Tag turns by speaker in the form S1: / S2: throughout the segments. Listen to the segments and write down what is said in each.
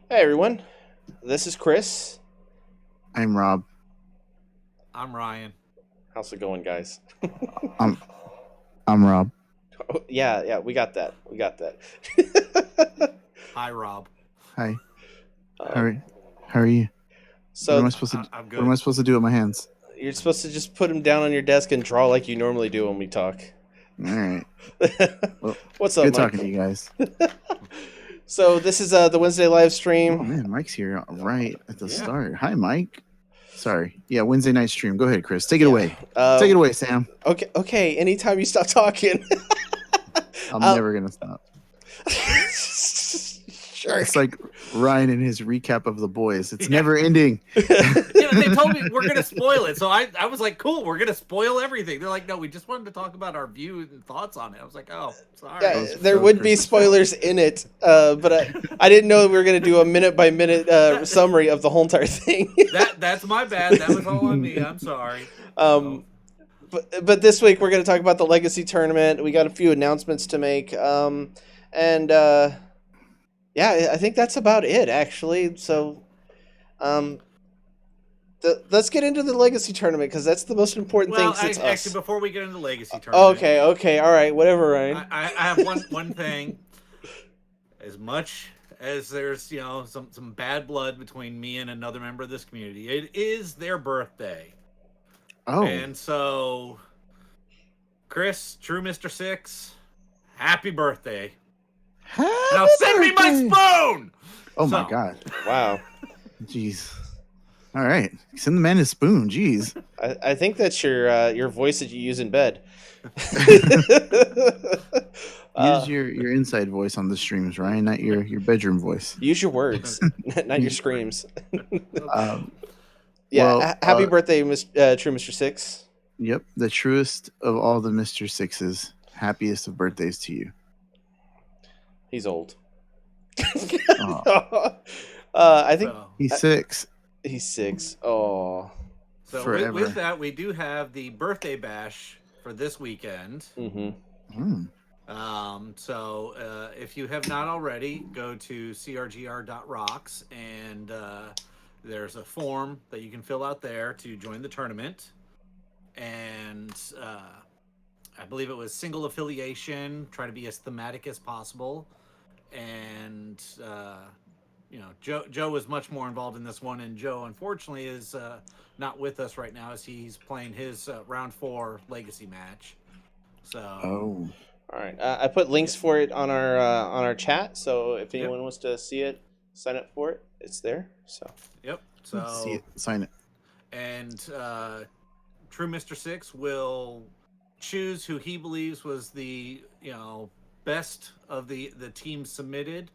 S1: Hey everyone, this is Chris.
S2: I'm Rob.
S3: I'm Ryan.
S1: How's it going, guys?
S2: I'm I'm Rob.
S1: Oh, yeah, we got that. We got that.
S3: Hi, Rob.
S2: Hi. How
S1: um,
S2: are, how are you? What am I
S1: so
S2: supposed to
S3: I'm
S2: What am
S3: good.
S2: I supposed to do with my hands?
S1: you're supposed to just put them down on your desk and draw like you normally do when we talk.
S2: All right. Well,
S1: What's up,
S2: good talking to
S1: Mike?
S2: you guys.
S1: So this is the Wednesday live
S2: Oh
S1: stream.
S2: man, Mike's here right at the
S3: Yeah.
S2: start. Hi, Mike. Sorry. Yeah, Wednesday night stream. Go ahead, Chris. Take it
S1: Yeah.
S2: away. Take it away, Sam.
S1: Okay. Anytime you stop talking.
S2: I'm never gonna stop.
S1: Sure.
S2: It's like Ryan and his recap of The Boys. It's never ending.
S3: They told me we're gonna spoil it, so I was like, cool, we're gonna spoil everything. They're like, no, we just wanted to talk about our views and thoughts on it. I was like, oh, sorry.
S1: Yeah,
S2: That
S1: there
S2: was
S1: would be
S2: Chris's
S1: spoilers in it, but I didn't know we were going to do a minute by minute summary of the whole entire thing.
S3: That's my bad. That was all on me. I'm sorry.
S1: um, but this week we're going to talk about the Legacy Tournament. We got a few announcements to make, and yeah, I think that's about it actually. So, um, let's get into the Legacy Tournament because that's the most important thing since us.
S3: Actually, before we get into the Legacy Tournament,
S1: Okay, all right, whatever, Ryan.
S3: I have one thing. As much as there's some bad blood between me and another member of this community, it is their birthday.
S2: Oh,
S3: And so, Chris, True Mr. Six, happy birthday. Now send me my spoon!
S2: Oh my God.
S1: Wow.
S2: Jeez. All right. Send the man his spoon. Jeez.
S1: I think that's your voice that you use in bed.
S2: Use your inside voice on the streams, Ryan, not your bedroom voice.
S1: Use your words, not your screams. Yeah,
S2: Well,
S1: happy birthday, True Mr. Six.
S2: Yep, the truest of all the Mr. Sixes. Happiest of birthdays to you.
S1: He's old.
S2: Aw.
S1: I think
S2: He's 6.
S1: he's 6. Oh.
S3: So
S2: Forever.
S3: with that, we do have the birthday bash for this weekend.
S1: Mm-hmm.
S3: So if you have not already, go to crgr.rocks and there's a form that you can fill out there to join the tournament. And I believe it was single affiliation, try to be as thematic as possible. And Joe was much more involved in this one, and Joe unfortunately is not with us right now as he's playing his round 4 legacy match. So
S2: Oh.
S1: All right. I put links for it on our chat, so if anyone wants to see it, sign up for it. It's there. So.
S3: Yep. So
S2: See it. Sign it.
S3: And True Mr. Six will choose who he believes was the best of the teams submitted,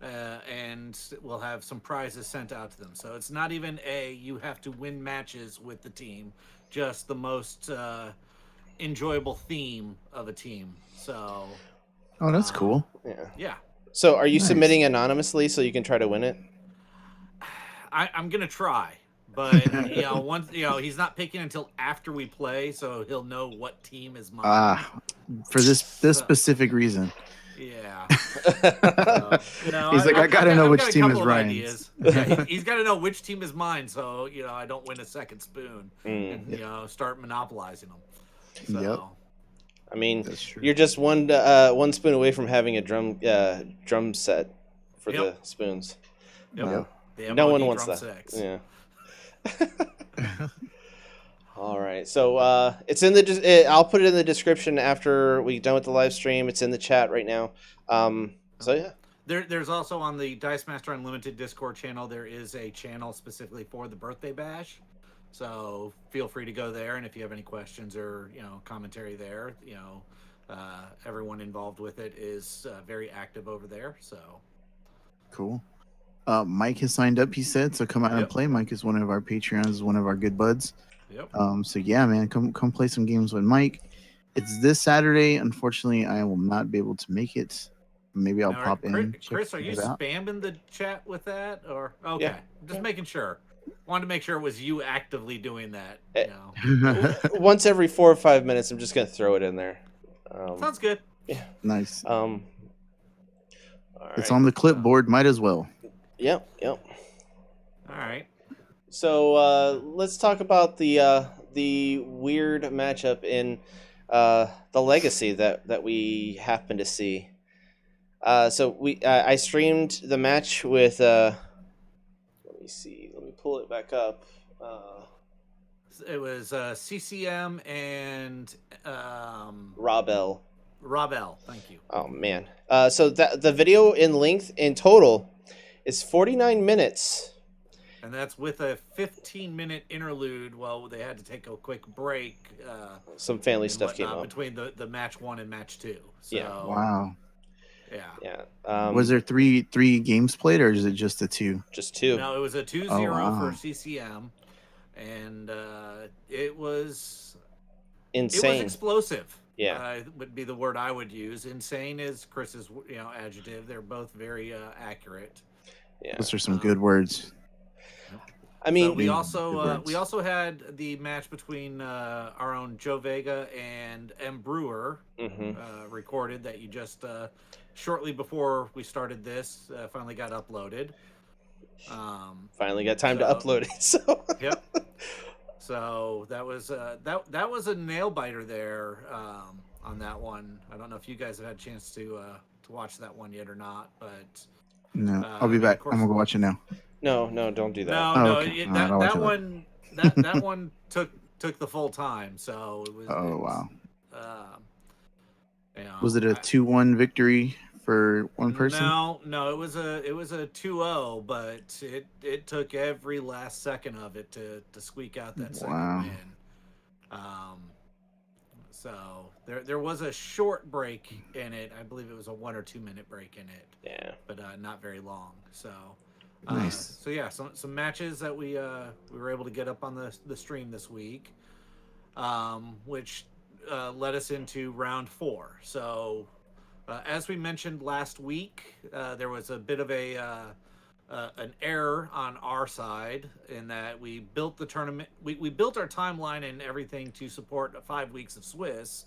S3: and we'll have some prizes sent out to them. So it's not even you have to win matches with the team, just the most enjoyable theme of a team. So
S2: Oh, that's cool.
S3: yeah.
S1: So are you
S2: Nice.
S1: submitting anonymously so you can try to win it?
S3: I'm gonna try, but once he's not picking until after we play, so he'll know what team is mine.
S2: For this specific reason.
S3: Yeah.
S2: He's like, I gotta know which team is
S3: Ryan's.
S2: Ryan's.
S3: Yeah, he's got to know which team is mine, so I don't win a second spoon and start monopolizing them. So,
S2: Yep.
S1: I mean,
S2: That's true.
S1: you're just one spoon away from having a drum set for the spoons.
S3: Yep.
S2: Yep.
S3: The
S1: No one
S3: MOD
S1: wants
S3: drum
S1: that.
S3: sex.
S1: Yeah. All right. So it's in the. I'll put it in the description after we're done with the live stream. It's in the chat right now. So yeah.
S3: There's also on the Dice Master Unlimited Discord channel, there is a channel specifically for the birthday bash. So feel free to go there, and if you have any questions or commentary there, everyone involved with it is very active over there. So
S2: Cool. Mike has signed up, he said, so come out and play. Mike is one of our Patreons, one of our good buds.
S3: Yep.
S2: So yeah, man, come play some games with Mike. It's this Saturday. Unfortunately, I will not be able to make it. Maybe I'll pop in.
S3: Chris, are you spamming the chat with that, or okay?
S1: Yeah.
S3: Just making sure. Wanted to make sure it was you actively doing that.
S1: Once every 4 or 5 minutes, I'm just gonna throw it in there.
S3: Sounds good.
S1: Yeah.
S2: Nice.
S1: All
S2: It's
S1: right.
S2: on the clipboard. Might as well.
S1: Yep, yep.
S3: All right.
S1: So let's talk about the weird matchup in the Legacy that we happen to see. So I streamed the match with let me see, let me pull it back up.
S3: It was CCM and
S1: Rob L.
S3: Rob L. Thank you.
S1: Oh man. So that the video in length in total is 49 minutes.
S3: And that's with a 15-minute interlude while they had to take a quick break.
S1: Some family
S3: And
S1: stuff came
S3: whatnot
S1: up.
S3: between the match 1 and match 2. So,
S1: Yeah.
S2: Wow.
S3: Yeah.
S1: Yeah.
S2: Was there three games played, or is it just the two?
S1: Just two?
S3: No, it was a 2-0
S2: wow.
S3: for CCM, and it was
S1: Insane.
S3: explosive.
S1: Yeah.
S3: Would be the word I would use. Insane is Chris's adjective. They're both very accurate.
S1: Yeah.
S2: Those are some good words.
S1: I mean,
S3: So we
S2: Good
S3: we
S2: words.
S3: also had the match between our own Joe Vega and M Brewer
S1: mhm.
S3: recorded that you just shortly before we started this finally got uploaded.
S1: Finally got time to
S3: so-
S1: upload it. So
S3: Yep. So that was that was a nail biter there on that one. I don't know if you guys have had a chance to watch that one yet or not, but
S2: No, I'll
S3: I
S2: be
S3: mean,
S2: back.
S3: of course,
S2: I'm gonna go watch it now.
S1: no, don't do that.
S3: no,
S2: Oh,
S3: no,
S2: okay. All right,
S3: that
S2: I'll watch
S3: that
S2: it later.
S3: one that one took the full time. So it was.
S2: Oh wow. Was it a 2-1 victory for one person?
S3: No, it was a 2-0, but it took every last second of it to squeak out that second
S2: Wow.
S3: win. So there was a short break in it. I believe it was a 1 or 2 minute break in it.
S1: Yeah.
S3: But not very long. So
S2: Nice.
S3: So yeah, some matches that we were able to get up on the stream this week, which led us into round 4. So as we mentioned last week, there was a bit of an error on our side in that we built the tournament. We built our timeline and everything to support 5 weeks of Swiss.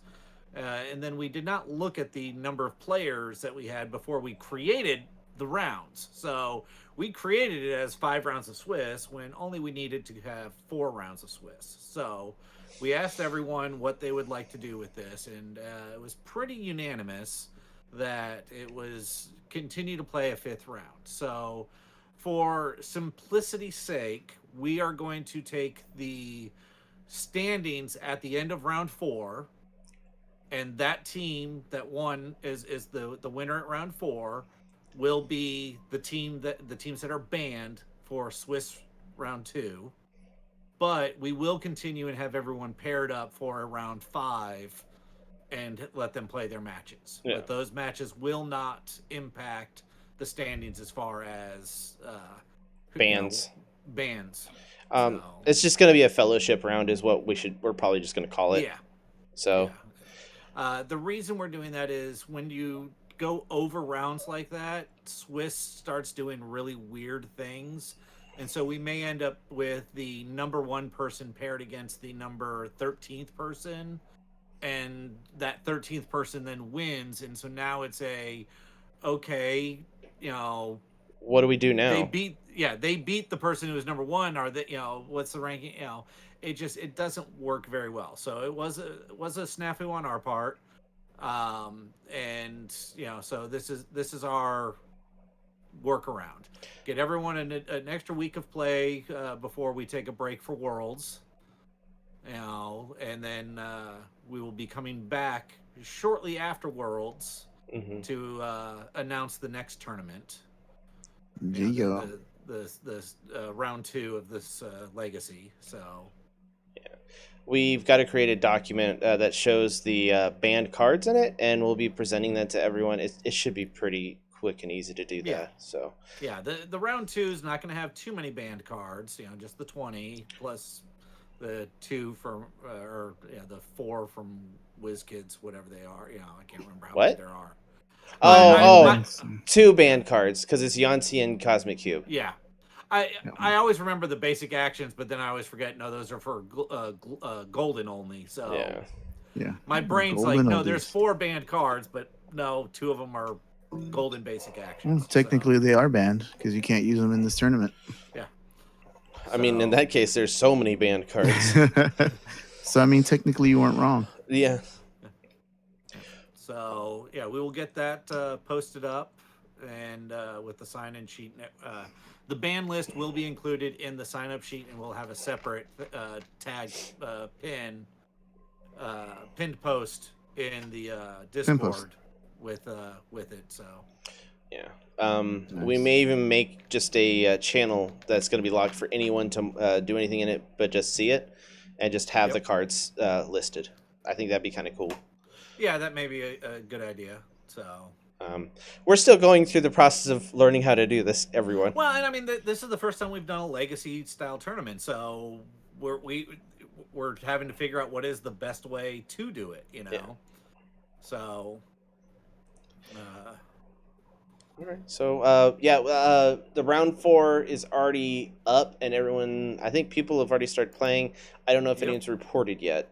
S3: And then we did not look at the number of players that we had before we created the rounds. So we created it as 5 rounds of Swiss when only we needed to have 4 rounds of Swiss. So we asked everyone what they would like to do with this, and it was pretty unanimous that it was continue to play a 5th round. So for simplicity's sake, we are going to take the standings at the end of round 4, and that team that won is the winner at round 4 will be the teams that are banned for Swiss round 2. But we will continue and have everyone paired up for a round 5 and let them play their matches.
S1: Yeah.
S3: But those matches will not impact the standings as far as
S1: Bands.
S3: Bands.
S1: It's just gonna be a fellowship round, is what we're probably just gonna call it.
S3: Yeah.
S1: So.
S3: Yeah. The reason we're doing that is when you go over rounds like that, Swiss starts doing really weird things. And so we may end up with the number 1 person paired against the number 13th person. And that 13th person then wins. And so now it's okay,
S1: what do we do now?
S3: they beat the person who was number 1, or what's the ranking? It doesn't work very well. So it was a snafu on our part. And so this is our workaround. Get everyone an extra week of play before we take a break for Worlds. And then we will be coming back shortly after Worlds to announce the next tournament.
S2: There you go.
S3: The round 2 of this Legacy. So
S1: we've got to create a document that shows the banned cards in it, and we'll be presenting that to everyone. It should be pretty quick and easy to do that.
S3: Yeah.
S1: So
S3: yeah, the round 2 is not going to have too many banned cards. Just the 20 plus the 2 from the 4 from WizKids, whatever they are. I can't remember how many there are.
S1: Oh, 2 banned cards because it's Yancy and Cosmic Cube.
S3: Yeah. I always remember the basic actions, but then I always forget. No, those are for golden only. So
S2: yeah,
S3: my brain's
S2: golden
S3: like, no,
S2: oldies.
S3: there's 4 banned cards, but no, 2 of them are golden basic
S2: Well,
S3: actions.
S2: technically, they are banned because you can't use them in this tournament.
S3: Yeah.
S1: I mean, in
S3: So-
S1: that case, there's so many banned cards.
S2: So, I mean, technically, you weren't wrong.
S1: Yeah.
S3: So yeah, we will get that posted up, and with the sign-in sheet. The ban list will be included in the sign-up sheet, and we'll have a separate tagged pinned post in the
S2: Pin post.
S3: Discord with it. So
S1: Yeah.
S2: Nice.
S1: We may even make just a channel that's going to be locked for anyone to do anything in it, but just see it, and just have
S3: Yep.
S1: the cards listed. I think that'd be kind of cool.
S3: yeah, that may be a good idea. So
S1: We're still going through the process of learning how to do this, everyone.
S3: well, and I mean, this is the first time we've done a legacy style tournament, so we're having to figure out what is the best way to do it. You know,
S1: Yeah.
S3: so.
S1: All right. So, the round 4 is already up, and everyone, I think people have already started playing. I don't know if
S3: Yep.
S1: anyone's reported yet.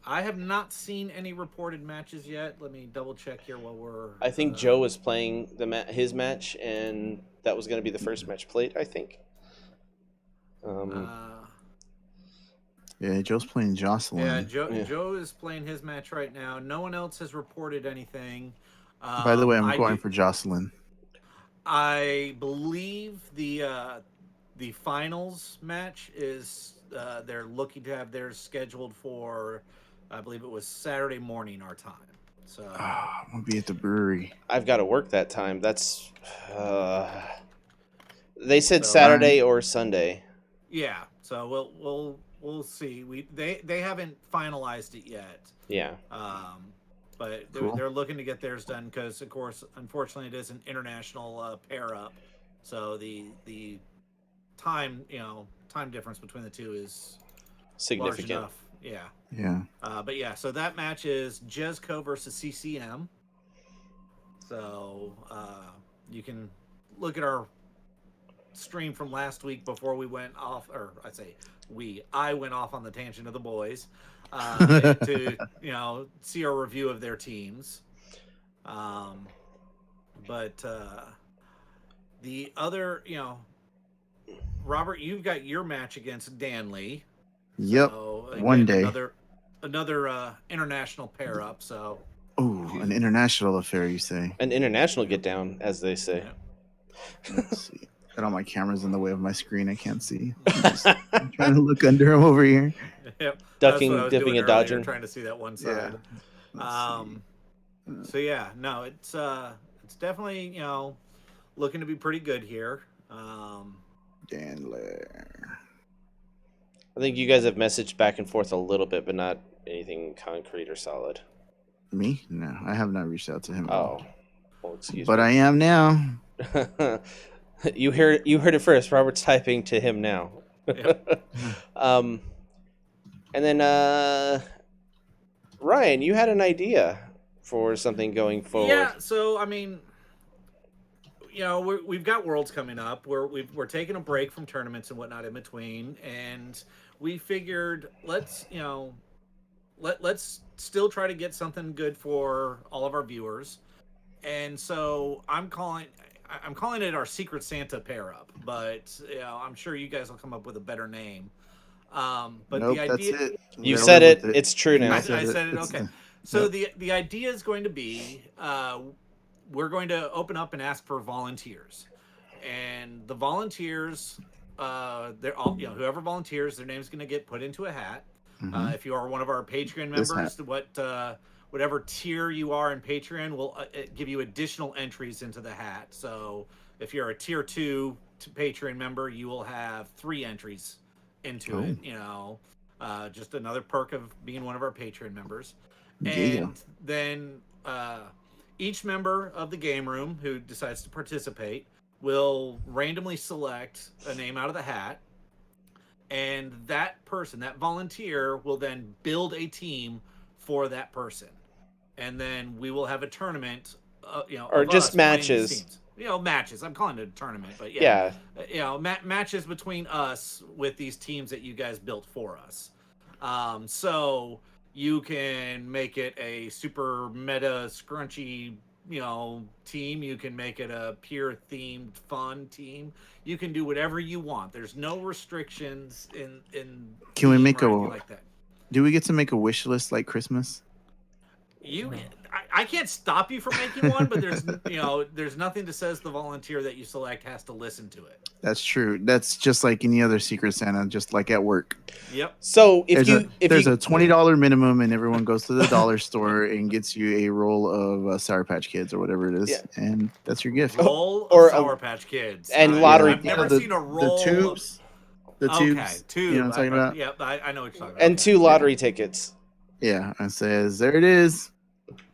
S3: I have not seen any reported matches yet. Let me double check here while we're.
S1: I think Joe was playing his match, and that was going to be the first match played, I think.
S2: Yeah, Joe's playing Jocelyn.
S3: Yeah,
S1: Yeah.
S3: Joe is playing his match right now. No one else has reported anything.
S2: By the way, I'm going for Jocelyn.
S3: I believe the finals match is they're looking to have theirs scheduled for, I believe it was Saturday morning our time. So
S2: I'm gonna be at the brewery.
S1: I've got to work that time. That's. They said
S3: So-
S1: Saturday or Sunday.
S3: yeah, so we'll see. They haven't finalized it yet.
S1: Yeah.
S3: But
S2: Cool.
S3: they're looking to get theirs done because, of course, unfortunately, it is an international pair up, so the time difference between the two is large
S1: Significant.
S3: enough. Yeah.
S2: Yeah.
S3: But yeah, so that match is Jezco versus CCM. So you can look at our stream from last week before we went off, or I went off on the tangent of the boys to see our review of their teams. But the other, Robert, you've got your match against Danley.
S2: Yep.
S3: So,
S2: One day.
S3: Another international pair up. So
S2: Oh, an international affair, you say?
S1: An international get down, as they say.
S2: Let's see. Got all my cameras in the way of my screen. I can't see. I'm trying to look under them over here.
S3: Yep.
S1: Ducking,
S3: That's what I was
S1: dipping,
S3: doing
S1: and
S3: earlier,
S1: dodging.
S3: trying to see that one
S2: Yeah.
S3: side.
S2: Let's see.
S3: So yeah, no, it's definitely looking to be pretty good here.
S2: Dandler.
S1: I think you guys have messaged back and forth a little bit, but not anything concrete or solid.
S2: Me? No, I have not reached out to him. at all.
S1: Oh. Well, excuse
S2: But
S1: me.
S2: I am now.
S1: You heard it first. Robert's typing to him now. And then Ryan, you had an idea for something going forward.
S3: Yeah, so I mean, we've got Worlds coming up. We're taking a break from tournaments and whatnot in between, and we figured let's still try to get something good for all of our viewers. And so I'm calling it our Secret Santa pair up, but I'm sure you guys will come up with a better name. But
S2: Nope,
S3: the idea,
S2: that's it.
S1: You
S2: Gotta
S1: said
S2: live
S1: it.
S2: with
S1: It's true now.
S3: I said it.
S2: It's-
S3: Okay. So the idea is going to be we're going to open up and ask for volunteers, and the volunteers they're all whoever volunteers, their name's going to get put into a hat.
S2: Mhm.
S3: If you are one of our Patreon
S2: This
S3: members, whatever tier you are in Patreon will give you additional entries into the hat. So if you're a tier 2 Patreon member, you will have 3 entries into it. Just another perk of being one of our Patreon members.
S2: Yeah.
S3: And then each member of the game room who decides to participate will randomly select a name out of the hat, and that person, that volunteer, will then build a team for that person, and then we will have a tournament.
S1: Or
S3: of
S1: just
S3: us playing these
S1: matches.
S3: teams. Matches. I'm calling it a tournament, but
S1: Yeah.
S3: matches between us with these teams that you guys built for us. So you can make it a super meta scrunchy team. You can make it a pure themed fun team. You can do whatever you want. There's no restrictions in
S2: Can we
S3: theme
S2: make
S3: or
S2: a?
S3: anything like that.
S2: Do we get to make a wish list like Christmas?
S3: I can't stop you from making one, but there's nothing that says the volunteer that you select has to listen to it.
S2: That's true. That's just like any other Secret Santa, just like at work.
S3: Yep.
S1: So if
S2: There's a $20 minimum, and everyone goes to the dollar store and gets you a roll of Sour Patch Kids or whatever it is,
S1: Yeah.
S2: and that's your gift.
S3: Roll
S1: Or
S3: of Sour Patch Kids
S1: and lottery-
S3: I've never seen a roll.
S2: The tubes. The tubes.
S3: Tube.
S2: You know what I'm talking about?
S3: Yep, I know what you're talking about.
S1: and 2 lottery tickets.
S2: Yeah, and says there it is,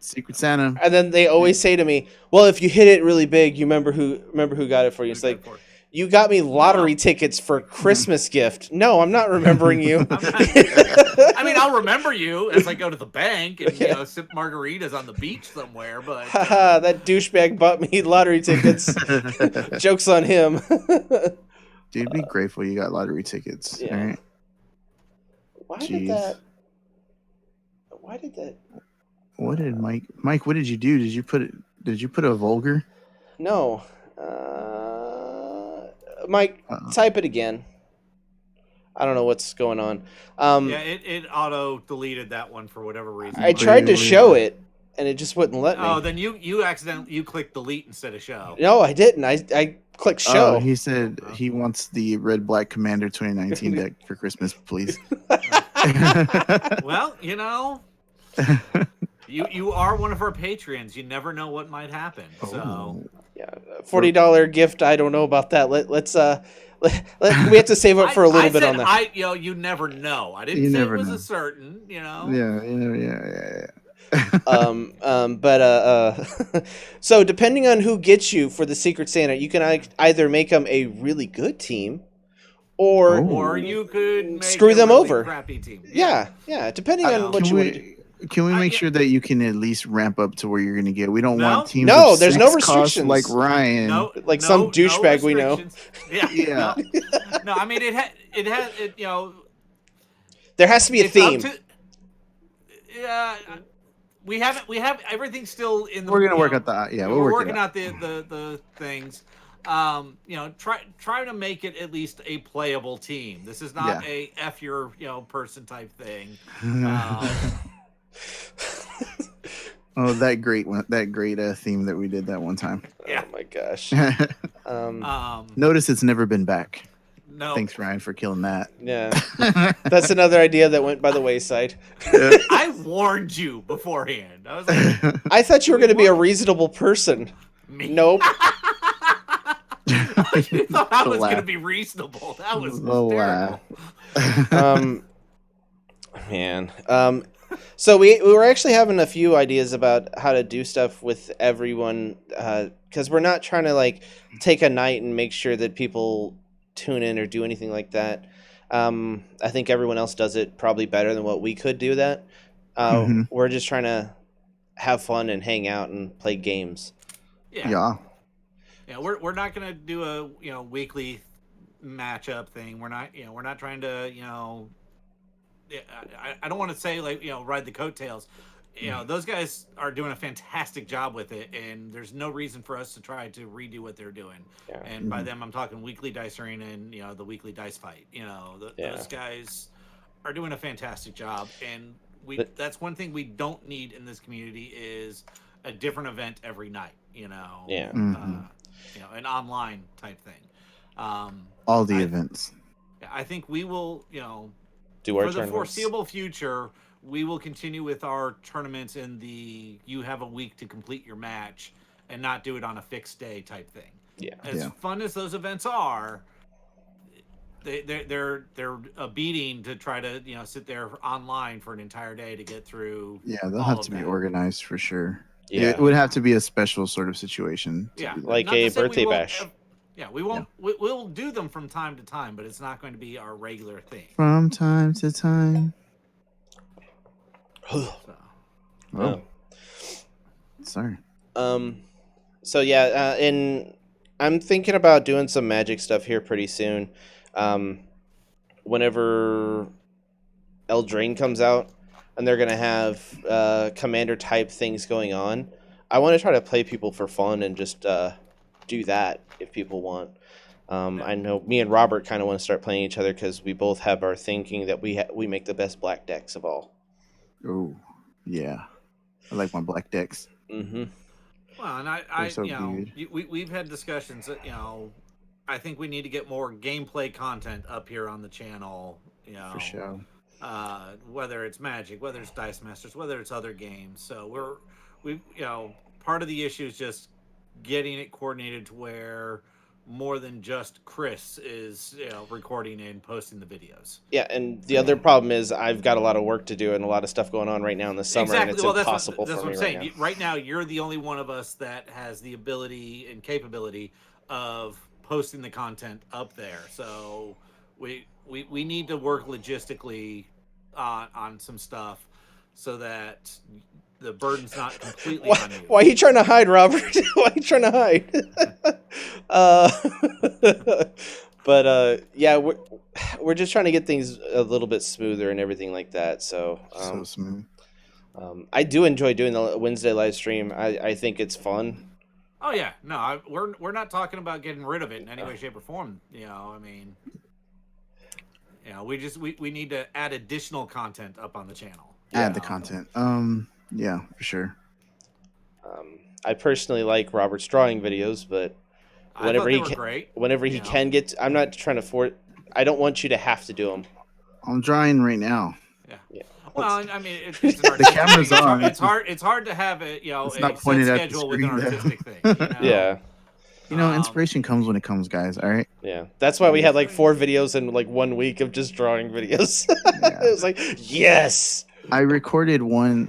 S2: Secret Santa.
S1: And then they always say to me, "Well, if you hit it really big, you remember who got it for you." It's like, "You got me lottery tickets for Christmas gift." No, I'm not remembering you.
S3: I mean, I'll remember you as I go to the bank and sip margaritas on the beach somewhere. But
S1: Haha, that douchebag bought me lottery tickets. Joke's on him.
S2: Dude, be grateful you got lottery tickets.
S1: Yeah.
S2: All right.
S1: Why
S2: Jeez.
S1: did that?
S2: What did Mike? Mike, what did you do? Did you put a vulgar?
S1: No. Mike, type it again. I don't know what's going on.
S3: it auto deleted that one for whatever reason.
S1: I tried to show it, and it just wouldn't let me.
S3: Oh, then you accidentally clicked delete instead of show.
S1: No, I didn't. I clicked show.
S2: He said he wants the Red Black Commander 2019 deck for Christmas, please.
S3: Well, you are one of our patrons. You never know what might happen. So
S1: yeah, $40 gift. I don't know about that. Let's we have to save up for a little bit on that.
S3: You never know. I didn't
S2: You
S3: say it
S2: never
S3: was
S2: know.
S3: a certain.
S2: Yeah.
S1: So depending on who gets you for the Secret Santa, you can either make them a really good team, or
S3: Or you could make
S1: screw
S3: a
S1: them
S3: really
S1: over.
S3: crappy team.
S1: Yeah, depending on what you want to do.
S2: Can we make sure that you can at least ramp up to where you're going to get? We don't
S3: No.
S2: want teams.
S1: No,
S2: of
S1: there's no
S2: 6 cost
S1: restrictions.
S2: like Ryan.
S3: No,
S1: Like some douchebag we know.
S3: restrictions. Yeah.
S2: Yeah.
S3: No, I mean it.
S1: There has to be a
S3: It's up
S1: theme.
S3: to- yeah, we have everything still in the.
S2: We're gonna work out the
S3: we're working out the things. Try to make it at least a playable team. This is not a F your person type thing.
S2: Oh, that great one! That great theme that we did that one time.
S3: Yeah.
S1: Oh my gosh.
S2: Notice it's never been back.
S3: No.
S2: Thanks, Ryan, for killing that.
S1: Yeah. That's another idea that went by the wayside.
S3: I warned you beforehand. I was like,
S1: I thought you were going to be a reasonable person.
S3: me.
S1: Nope.
S3: You thought I was
S2: laugh.
S3: going to be reasonable. That was
S2: The laugh.
S3: hysterical.
S1: Man. So we were actually having a few ideas about how to do stuff with everyone, because we're not trying to like take a night and make sure that people tune in or do anything like that. I think everyone else does it probably better than what we could do that. We're just trying to have fun and hang out and play games.
S2: Yeah.
S3: Yeah, we're not gonna do a weekly matchup thing. We're not trying to I don't want to say like ride the coattails. Those guys are doing a fantastic job with it, and there's no reason for us to try to redo what they're doing.
S1: Yeah.
S3: And by them, I'm talking weekly dice arena and the weekly dice fight. Those guys are doing a fantastic job, and that's one thing we don't need in this community is a different event every night.
S1: Yeah.
S3: An online type thing.
S2: All the events.
S3: I think we will,
S1: Do our
S3: for the
S1: tournaments.
S3: foreseeable future, we will continue with our tournaments in the you have a week to complete your match and not do it on a fixed day type thing.
S1: Yeah.
S3: As fun as those events are, they're a beating to try to sit there online for an entire day to get through.
S2: Yeah, they'll
S3: all
S2: have
S3: of
S2: to be
S3: that.
S2: organized for sure.
S1: Yeah.
S2: It would have to be a special sort of situation. to
S3: Yeah,
S2: do that.
S1: Like
S3: Not
S1: a
S3: to say we
S1: birthday
S3: won't
S1: bash.
S3: we won't. We'll do them from time to time, but it's not going to be our regular thing.
S2: From time to time.
S3: So.
S2: Oh, sorry.
S1: So yeah, and I'm thinking about doing some Magic stuff here pretty soon. Whenever Eldraine comes out, and they're gonna have commander type things going on. I want to try to play people for fun and just do that if people want. I know me and Robert kind of want to start playing each other because we both have our thinking that we make the best black decks of all.
S2: Oh, yeah. I like my black decks.
S1: Mm-hmm.
S3: Well, and
S2: They're so
S3: you know,
S2: good.
S3: we've had discussions that, you know, I think we need to get more gameplay content up here on the channel. You know,
S2: For sure.
S3: whether it's Magic, whether it's Dice Masters, whether it's other games. So you know, part of the issue is just getting it coordinated to where more than just Chris is, you know, recording and posting the videos.
S1: Yeah, and the other problem is I've got a lot of work to do and a lot of stuff going on right now in the summer, and it's
S3: Well,
S1: impossible
S3: that's
S1: for
S3: what
S1: me
S3: I'm
S1: right
S3: saying.
S1: now.
S3: Right now, you're the only one of us that has the ability and capability of posting the content up there. So we need to work logistically on some stuff so that the burden's not completely on you.
S1: Why are you trying to hide, Robert? Why are you trying to hide? But yeah, we're just trying to get things a little bit smoother and everything like that. So
S2: So smooth.
S1: I do enjoy doing the Wednesday live stream. I think it's fun.
S3: Oh yeah, no, we're not talking about getting rid of it in any way, shape, or form. You know, I mean, you know, we need to add additional content up on the channel.
S2: Add the content. Yeah, for sure.
S1: I personally like Robert's drawing videos, but
S3: I thought they were great.
S1: whenever he can get, I'm not trying to force. I don't want you to have to do them.
S2: I'm drawing right now.
S3: Yeah. Well, I mean, it's an
S2: The camera's on.
S3: It's hard to have it, you know,
S2: It's
S3: a
S2: not
S3: set
S2: pointed at the
S3: schedule with an
S2: screen, though.
S3: artistic thing. You know?
S1: Yeah.
S2: You know, inspiration comes when it comes, guys. All right.
S1: Yeah, that's why we had like 4 videos in like 1 week of just drawing videos.
S2: Yeah.
S1: It was like, yes.
S2: I recorded one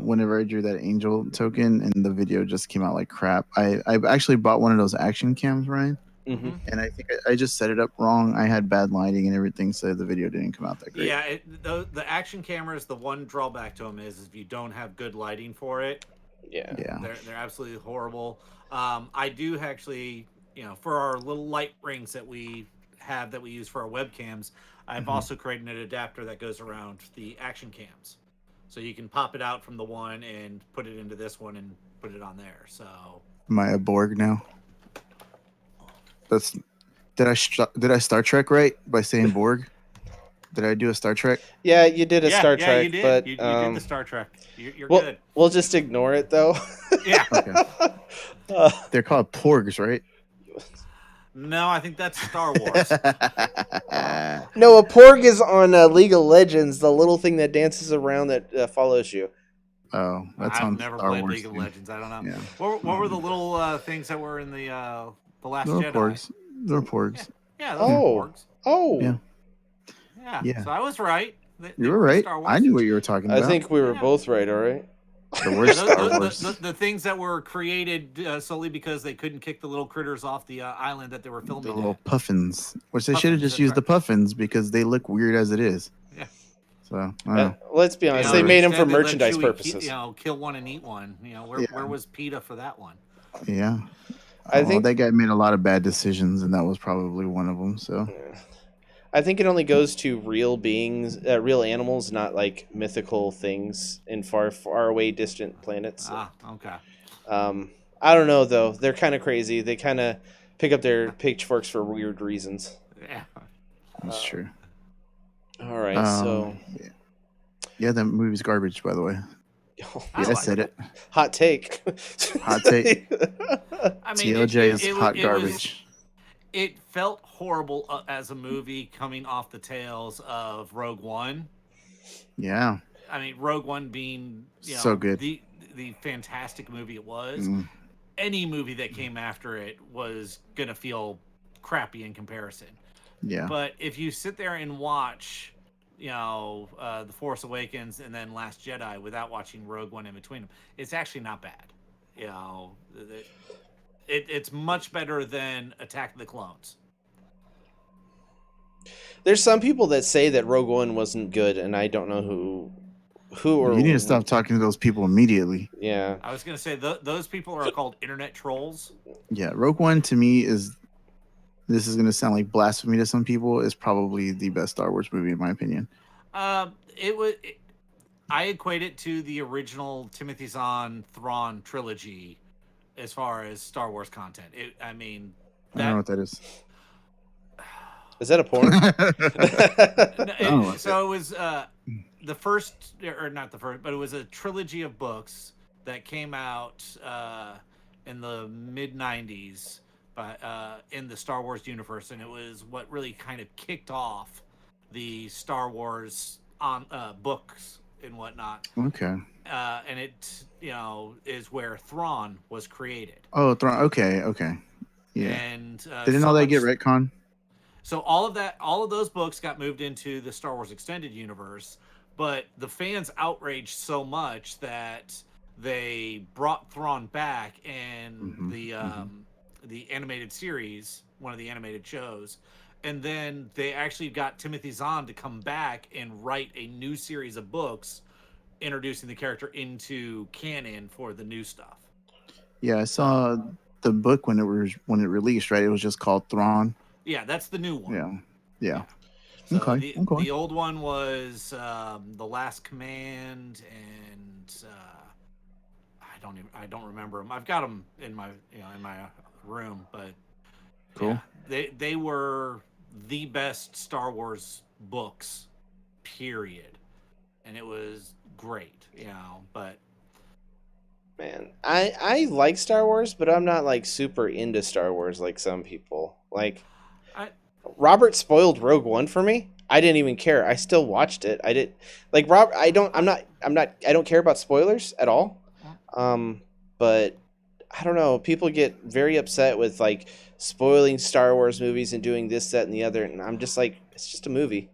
S2: whenever I drew that angel token, and the video just came out like crap. I actually bought one of those action cams, Ryan,
S1: Mm-hmm.
S2: and I think I just set it up wrong. I had bad lighting and everything, so the video didn't come out that great.
S3: Yeah, the action cameras, the one drawback to them is if you don't have good lighting for it,
S1: Yeah.
S2: Yeah.
S3: they're absolutely horrible. I do actually, you know, for our little light rings that we have that we use for our webcams, I've also created an adapter that goes around the action cams, so you can pop it out from the one and put it into this one and put it on there. So
S2: Am I a Borg now? Did I Star Trek right by saying Borg? Did I do a Star Trek?
S1: Yeah, you did a Star Trek,
S3: you did.
S1: but
S3: You did the Star Trek. You're
S1: we'll,
S3: good.
S1: we'll just ignore it though.
S3: Yeah.
S2: Okay. They're called Porgs, right?
S3: No, I think that's Star Wars.
S1: No, a Porg is on League of Legends, the little thing that dances around that follows you.
S2: Oh, that's
S3: I've
S2: on
S3: never
S2: Star
S3: played
S2: Wars,
S3: League of
S2: too.
S3: Legends. I don't know.
S2: Yeah.
S3: What were the little things that were in the Last
S2: They're
S3: Jedi?
S2: Porgs. They're Porgs.
S3: Yeah, those are Porgs.
S1: Oh.
S2: Yeah.
S3: Yeah. So I was right.
S2: You were right.
S1: Oh,
S2: I knew what you were talking about.
S1: I think we were both right, all right?
S2: The worst Star Wars.
S3: The things that were created solely because they couldn't kick the little critters off the island that they were filming.
S2: The little
S3: at.
S2: puffins, which they
S3: Puffins,
S2: should have just
S3: that's
S2: used
S3: right.
S2: the puffins because they look weird as it is.
S3: Yeah.
S2: So I don't know.
S1: Let's be honest,
S3: You
S1: they
S3: know,
S1: made them for
S3: instead they let
S1: merchandise
S3: Chewie
S1: purposes.
S3: kill one and eat one. You know,
S2: Yeah.
S3: where was PETA for that one?
S2: Yeah.
S1: I think
S2: that guy made a lot of bad decisions, and that was probably one of them. So
S1: I think it only goes to real beings, real animals, not like mythical things in far, far away, distant planets.
S3: Okay.
S1: I don't know though. They're kind of crazy. They kind of pick up their pitchforks for weird reasons.
S3: Yeah.
S2: that's true.
S1: All right, so
S2: Yeah, that movie's garbage, by the way.
S3: I
S2: I
S3: like
S2: said it.
S1: hot take.
S2: Hot take.
S3: I mean,
S2: TLJ is hot garbage.
S3: It felt horrible as a movie coming off the tails of Rogue One.
S2: Yeah.
S3: I mean, Rogue One being
S2: So good.
S3: the fantastic movie it was.
S2: Mm.
S3: Any movie that came after it was gonna feel crappy in comparison.
S2: Yeah.
S3: But if you sit there and watch, The Force Awakens and then Last Jedi without watching Rogue One in between them, it's actually not bad. It's much better than Attack of the Clones.
S1: There's some people that say that Rogue One wasn't good, and I don't know who or
S2: You need to stop talking to those people immediately.
S1: Yeah.
S3: I was gonna say those people are called internet trolls.
S2: Yeah, Rogue One to me is. This is going to sound like blasphemy to some people. Is probably the best Star Wars movie in my opinion.
S3: It was. I equate it to the original Timothy Zahn Thrawn trilogy as far as Star Wars content. I mean,
S2: I don't know what that is.
S1: Is that a porn?
S3: So it was the first, or not the first, but it was a trilogy of books that came out in the mid '90s, in the Star Wars universe, and it was what really kind of kicked off the Star Wars on books and whatnot.
S2: Okay.
S3: And it, is where Thrawn was created.
S2: Oh, okay. Yeah.
S3: And
S2: Didn't all that get retcon?
S3: So all of those books got moved into the Star Wars extended universe, but the fans outraged so much that they brought Thrawn back in the animated series, one of the animated shows, and then they actually got Timothy Zahn to come back and write a new series of books introducing the character into canon for the new stuff.
S2: Yeah, I saw the book when it released, right? It was just called Thrawn.
S3: Yeah, that's the new one.
S2: Yeah.
S3: So
S2: Okay.
S3: The old one was The Last Command, and I don't remember them. I've got them in my room, but
S2: cool.
S3: Yeah, they were the best Star Wars books, period, and it was great, but.
S1: Man, I like Star Wars, but I'm not like super into Star Wars like some people. Like, Robert spoiled Rogue One for me. I didn't even care. I still watched it. I did like Rob. I don't care about spoilers at all. But I don't know. People get very upset with like spoiling Star Wars movies and doing this, that, and the other, and I'm just like, it's just a movie.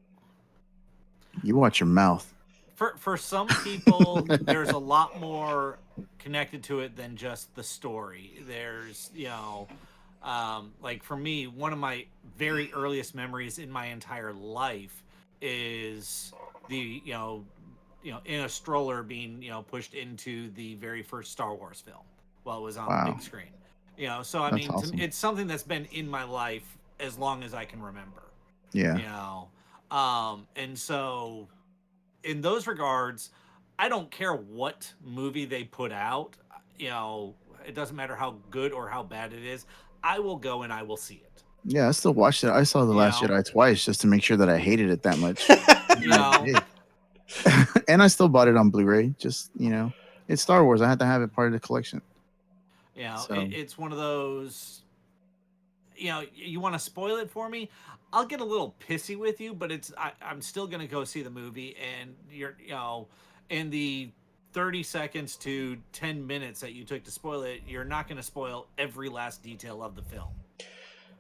S2: You watch your mouth.
S3: For some people, there's a lot more connected to it than just the story. There's, like for me, one of my very earliest memories in my entire life is the, in a stroller being, pushed into the very first Star Wars film while it was on the big screen. So I mean, awesome. It's something that's been in my life as long as I can remember.
S2: Yeah.
S3: And so in those regards, I don't care what movie they put out. It doesn't matter how good or how bad it is. I will go and I will see it.
S2: Yeah, I still watched it. I saw The Last Jedi twice just to make sure that I hated it that much. And I still bought it on Blu-ray. Just, it's Star Wars. I had to have it part of the collection.
S3: It's one of those, you want to spoil it for me? I'll get a little pissy with you, but I'm still going to go see the movie, and you're, in the 30 seconds to 10 minutes that you took to spoil it, you're not going to spoil every last detail of the film.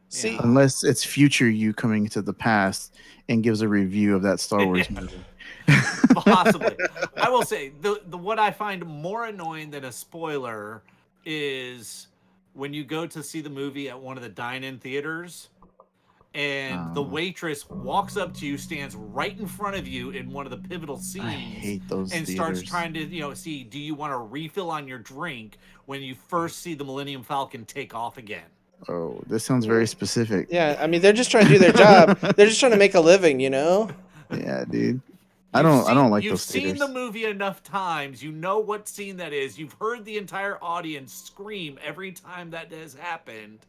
S2: See, unless it's future you coming to the past and gives a review of that Star Wars movie.
S3: Possibly. I will say the what I find more annoying than a spoiler is when you go to see the movie at one of the dine-in theaters and the waitress walks up to you, stands right in front of you in one of the pivotal scenes.
S2: I hate those
S3: and
S2: theaters.
S3: Starts trying to, see, do you want a refill on your drink when you first see the Millennium Falcon take off again?
S2: Oh, this sounds very specific.
S1: Yeah, I mean, they're just trying to do their job. They're just trying to make a living,
S2: Yeah, dude. I don't like those theaters.
S3: You've seen the movie enough times. You know what scene that is. You've heard the entire audience scream every time that has happened.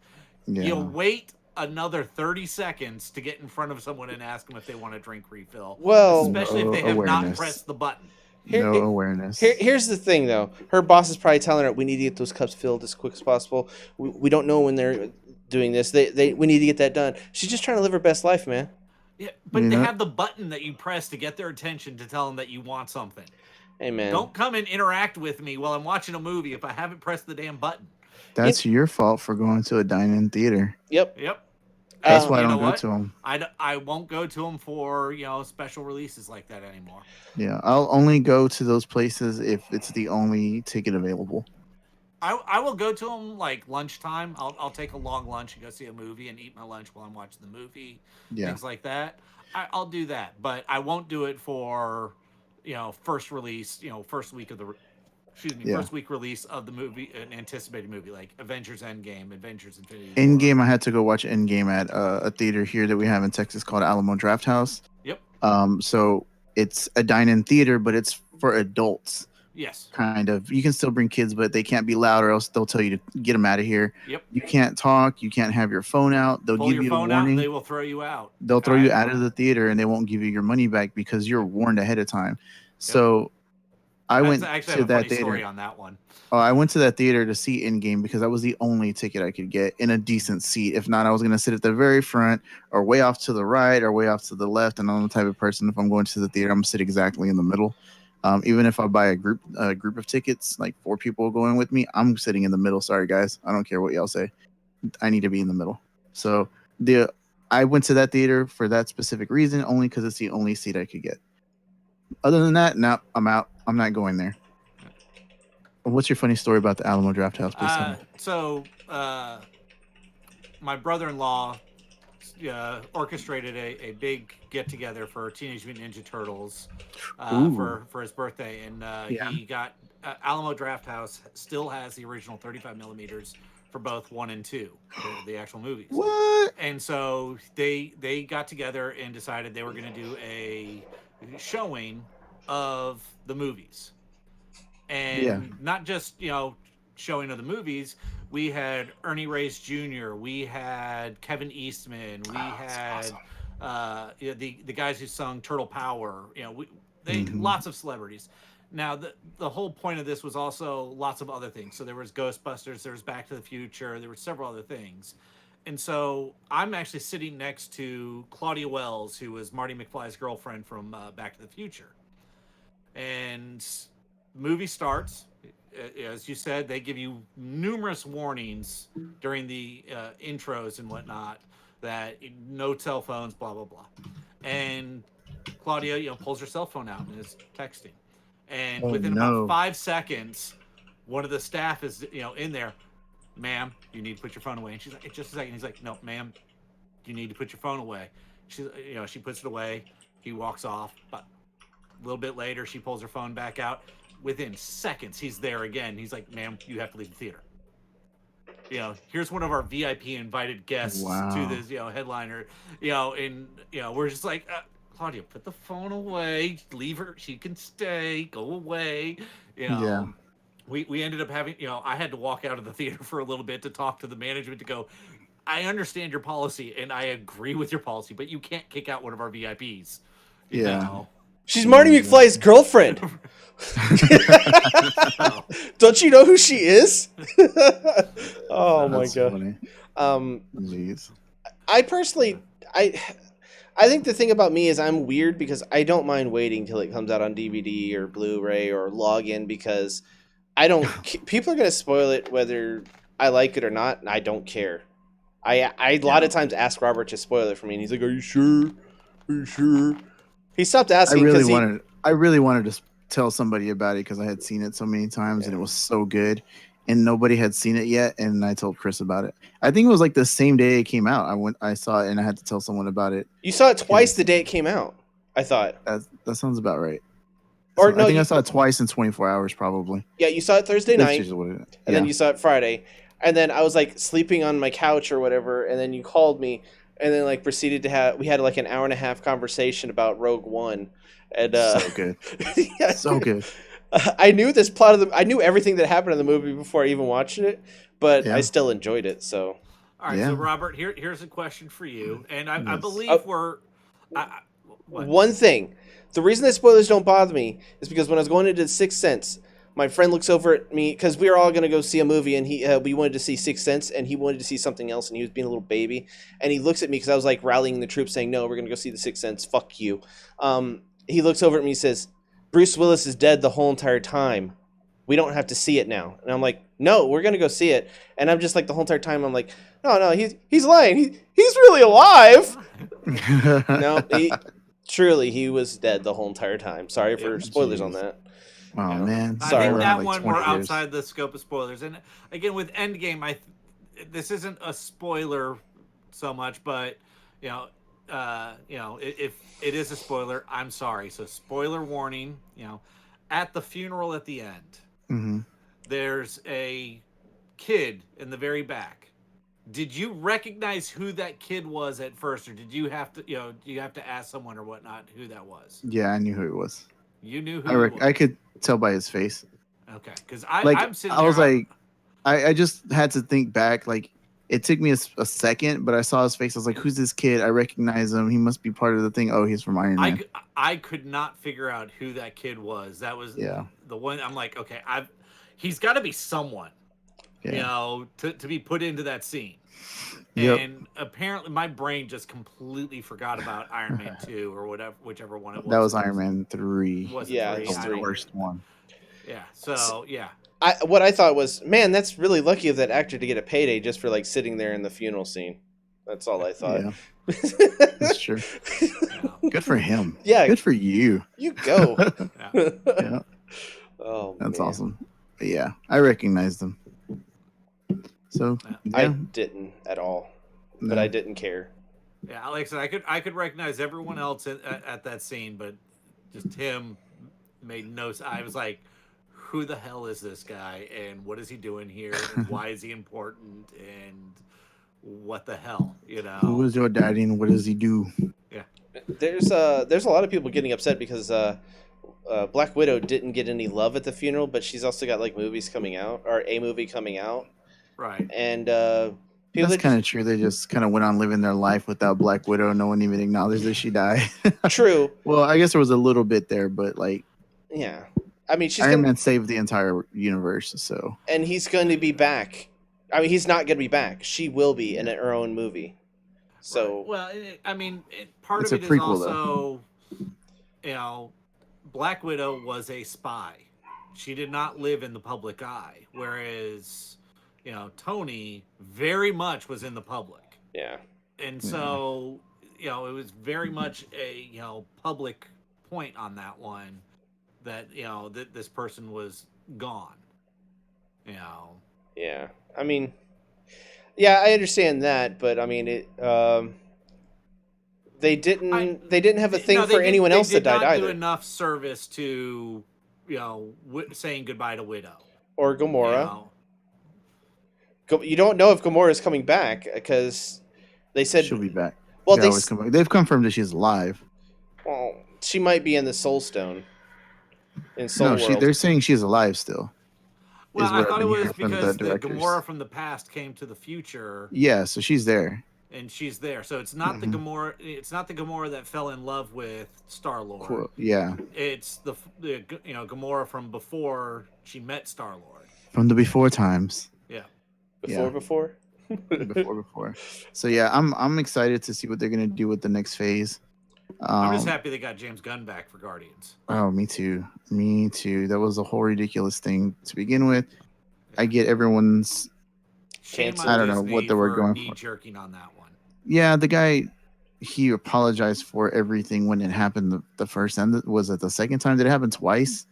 S2: Yeah.
S3: You'll wait another 30 seconds to get in front of someone and ask them if they want a drink refill.
S1: Well,
S3: especially if they have not pressed the button.
S2: Awareness.
S1: Here's the thing, though. Her boss is probably telling her, "We need to get those cups filled as quick as possible. We don't know when they're doing this. We need to get that done." She's just trying to live her best life, man.
S3: Yeah, but they have the button that you press to get their attention to tell them that you want something.
S1: Hey, man.
S3: Don't come and interact with me while I'm watching a movie if I haven't pressed the damn button.
S2: That's your fault for going to a dine-in theater.
S1: Yep.
S2: That's why I don't go to them.
S3: I won't go to them for, special releases like that anymore.
S2: Yeah, I'll only go to those places if it's the only ticket available.
S3: I will go to them like lunchtime. I'll take a long lunch and go see a movie and eat my lunch while I'm watching the movie. Things like that. I'll do that, but I won't do it for, first release, first week release of the movie, an anticipated movie like Avengers Endgame, Avengers Infinity War.
S2: Endgame, I had to go watch Endgame at a theater here that we have in Texas called Alamo Drafthouse.
S3: Yep.
S2: So it's a dine-in theater, but it's for adults.
S3: Yes.
S2: Kind of. You can still bring kids, but they can't be loud, or else they'll tell you to get them out of here.
S3: Yep.
S2: You can't talk. You can't have your phone out. They'll
S3: Pull
S2: give
S3: your
S2: you the
S3: phone out,
S2: warning.
S3: they will throw you out.
S2: They'll throw you out of the theater, and they won't give you your money back because you're warned ahead of time. So I went
S3: actually
S2: to
S3: have a
S2: that
S3: funny
S2: theater.
S3: story on that one.
S2: I went to that theater to see Endgame because that was the only ticket I could get in a decent seat. If not, I was going to sit at the very front or way off to the right or way off to the left. And I'm the type of person, if I'm going to the theater, I'm going to sit exactly in the middle. Even if I buy a group of tickets, like 4 people going with me, I'm sitting in the middle. Sorry, guys. I don't care what y'all say. I need to be in the middle. So I went to that theater for that specific reason, only because it's the only seat I could get. Other than that, no, I'm out. I'm not going there. What's your funny story about the Alamo Drafthouse? Please tell me.
S3: So, my brother-in-law orchestrated a big get-together for Teenage Mutant Ninja Turtles for his birthday, and he got Alamo Drafthouse still has the original 35 millimeters for both 1 and 2, the actual movies.
S2: What?
S3: And so they got together and decided they were going to do a showing of the movies. And not just, showing of the movies. We had Ernie Reyes Jr., we had Kevin Eastman, we had awesome. The guys who sung Turtle Power, lots of celebrities. Now, the whole point of this was also lots of other things. So there was Ghostbusters, there was Back to the Future, there were several other things. And so I'm actually sitting next to Claudia Wells, who was Marty McFly's girlfriend from Back to the Future. And the movie starts. As you said, they give you numerous warnings during the intros and whatnot that no cell phones, blah, blah, blah. And Claudia, pulls her cell phone out and is texting. And within about 5 seconds, one of the staff is, in there. Ma'am, you need to put your phone away. And she's like, just a second. He's like, no, ma'am, you need to put your phone away. She's, she puts it away. He walks off. But a little bit later, she pulls her phone back out. Within seconds, he's there again. He's like, ma'am, you have to leave the theater. Here's one of our VIP invited guests to this, headliner, and, we're just like, Claudia, put the phone away, leave her. She can stay, go away. We ended up having, I had to walk out of the theater for a little bit to talk to the management to go, I understand your policy and I agree with your policy, but you can't kick out one of our VIPs. You know?
S1: She's Marty McFly's girlfriend. Don't you know who she is? Oh my god.
S2: Jeez.
S1: I personally, I think the thing about me is I'm weird because I don't mind waiting till it comes out on DVD or Blu-ray or log in because I don't. People are gonna spoil it whether I like it or not, and I don't care. I a lot of times ask Robert to spoil it for me, and he's like, "Are you sure? Are you sure?" He stopped asking.
S2: I really wanted to tell somebody about it because I had seen it so many times and it was so good, and nobody had seen it yet. And I told Chris about it. I think it was like the same day it came out. I saw it, and I had to tell someone about it.
S1: You saw it twice the day it came out. I thought
S2: that sounds about right.
S1: Or no,
S2: I saw it twice in 24 hours, probably.
S1: Yeah, you saw it Thursday night,
S2: and
S1: then you saw it Friday, and then I was like sleeping on my couch or whatever, and then you called me, and then like proceeded to we had like an hour and a half conversation about Rogue One, and
S2: so good, so good.
S1: I knew this plot I knew everything that happened in the movie before I even watched it, but I still enjoyed it. So,
S3: all right, so Robert, here's a question for you, and I believe
S1: one thing. The reason that spoilers don't bother me is because when I was going into Sixth Sense, my friend looks over at me because we were all going to go see a movie, and we wanted to see Sixth Sense, and he wanted to see something else, and he was being a little baby, and he looks at me because I was like rallying the troops, saying, "No, we're going to go see the Sixth Sense. Fuck you." He looks over at me and says, "Bruce Willis is dead the whole entire time. We don't have to see it now." And I'm like, "No, we're going to go see it." And I'm just like the whole entire time, I'm like, "No, he's lying. He's really alive." No, truly, he was dead the whole entire time. Sorry for spoilers on that.
S2: Oh man,
S3: sorry. I think that one we're outside the scope of spoilers. And again, with Endgame, this isn't a spoiler so much, but if it is a spoiler, I'm sorry. So spoiler warning. At the funeral at the end, there's a kid in the very back. Did you recognize who that kid was at first, or did you have to, do you have to ask someone or whatnot who that was?
S2: Yeah, I knew who it was.
S3: You knew who he was.
S2: I could tell by his face.
S3: Okay, because
S2: Like
S3: I'm sitting
S2: I was
S3: there,
S2: like, I just had to think back. Like it took me a second, but I saw his face. I was like, "Who's this kid? I recognize him. He must be part of the thing." Oh, he's from Iron Man.
S3: I could not figure out who that kid was. That was
S2: Yeah.
S3: the one. I'm like, okay, he's got to be someone,
S2: Yeah.
S3: you know, to be put into that scene.
S2: Yep.
S3: And apparently, my brain just completely forgot about Iron Man 2 or whichever one it was.
S2: That was Iron Man 3.
S3: Was it
S1: Yeah,
S3: 3?
S1: it's
S3: I
S2: The
S3: don't-
S1: three.
S2: worst one.
S3: Yeah. So yeah.
S1: What I thought was, man, that's really lucky of that actor to get a payday just for like sitting there in the funeral scene. That's all I thought.
S2: Yeah, that's true.
S3: Yeah.
S2: Good for him.
S1: Yeah.
S2: Good for you.
S1: You go.
S3: Yeah.
S2: Yeah,
S1: Oh,
S2: that's
S1: man.
S2: awesome. But yeah, I recognized him. So yeah,
S1: I didn't at all, but
S2: no.
S1: I didn't care.
S3: Yeah, like I said, I could recognize everyone else at that scene, but just him made no. I was like, who the hell is this guy, and what is he doing here, and why is he important, and what the hell, you know?
S2: Who is your daddy and what does he do?
S1: There's a lot of people getting upset because Black Widow didn't get any love at the funeral, but she's also got like movies coming out or a movie coming out,
S3: Right.
S1: and people
S2: That's kind of true. They just kind of went on living their life without Black Widow. No one even acknowledged that she died.
S1: true.
S2: Well, I guess there was a little bit there, but like
S1: Yeah, I mean she's
S2: Iron
S1: gonna,
S2: Man saved the entire universe. So
S1: and he's going to be back. I mean, he's not going to be back. She will be in her own movie. So
S3: Right. Well, I mean, part
S2: It's
S3: of
S2: a
S3: it is
S2: prequel,
S3: also, you know, Black Widow was a spy. She did not live in the public eye, whereas, you know, Tony very much was in the public.
S1: yeah,
S3: And so, you know, it was very much a, you know, public point on that one that, you know, that this person was gone. You know.
S1: yeah. I mean, yeah, I understand that, but I mean it. They didn't have a thing
S3: No, they
S1: for
S3: did-
S1: anyone
S3: they
S1: else that
S3: did not
S1: died
S3: do
S1: either,
S3: enough service to, you know, saying goodbye to Widow.
S1: or
S3: You
S1: Gamora.
S3: know?
S1: You don't know if Gamora is coming back because they said
S2: she'll be back.
S1: well
S2: They
S1: they
S2: always come back. They've confirmed that she's alive.
S1: well, she might be in the Soul Stone in Soul
S2: No,
S1: World.
S2: they're saying she's alive still.
S3: Well,
S2: is
S3: I
S2: what
S3: thought
S2: I've
S3: it
S2: been
S3: was
S2: hearing from
S3: because
S2: the
S3: the
S2: directors.
S3: Gamora from the past came to the future,
S2: Yeah, so she's there.
S3: and she's there. So it's not the
S2: Mhm.
S3: Gamora. It's not the Gamora that fell in love with Star-Lord.
S2: Cool. Yeah,
S3: It's the you know, Gamora from before she met Star-Lord.
S2: from the before times.
S3: Yeah.
S1: before.
S2: Before. So yeah, I'm excited to see what they're gonna do with the next phase.
S3: I'm just happy they got James Gunn back for Guardians.
S2: Oh, me too. Me too. That was a whole ridiculous thing to begin with. I get everyone's.
S3: Shame
S1: Cancel.
S3: on
S2: I don't know
S3: Disney
S2: what they were
S3: for
S2: going
S3: knee
S2: for.
S3: jerking on that one.
S2: Yeah, the guy, he apologized for everything when it happened the first time. Was it the second time? Did it happen twice?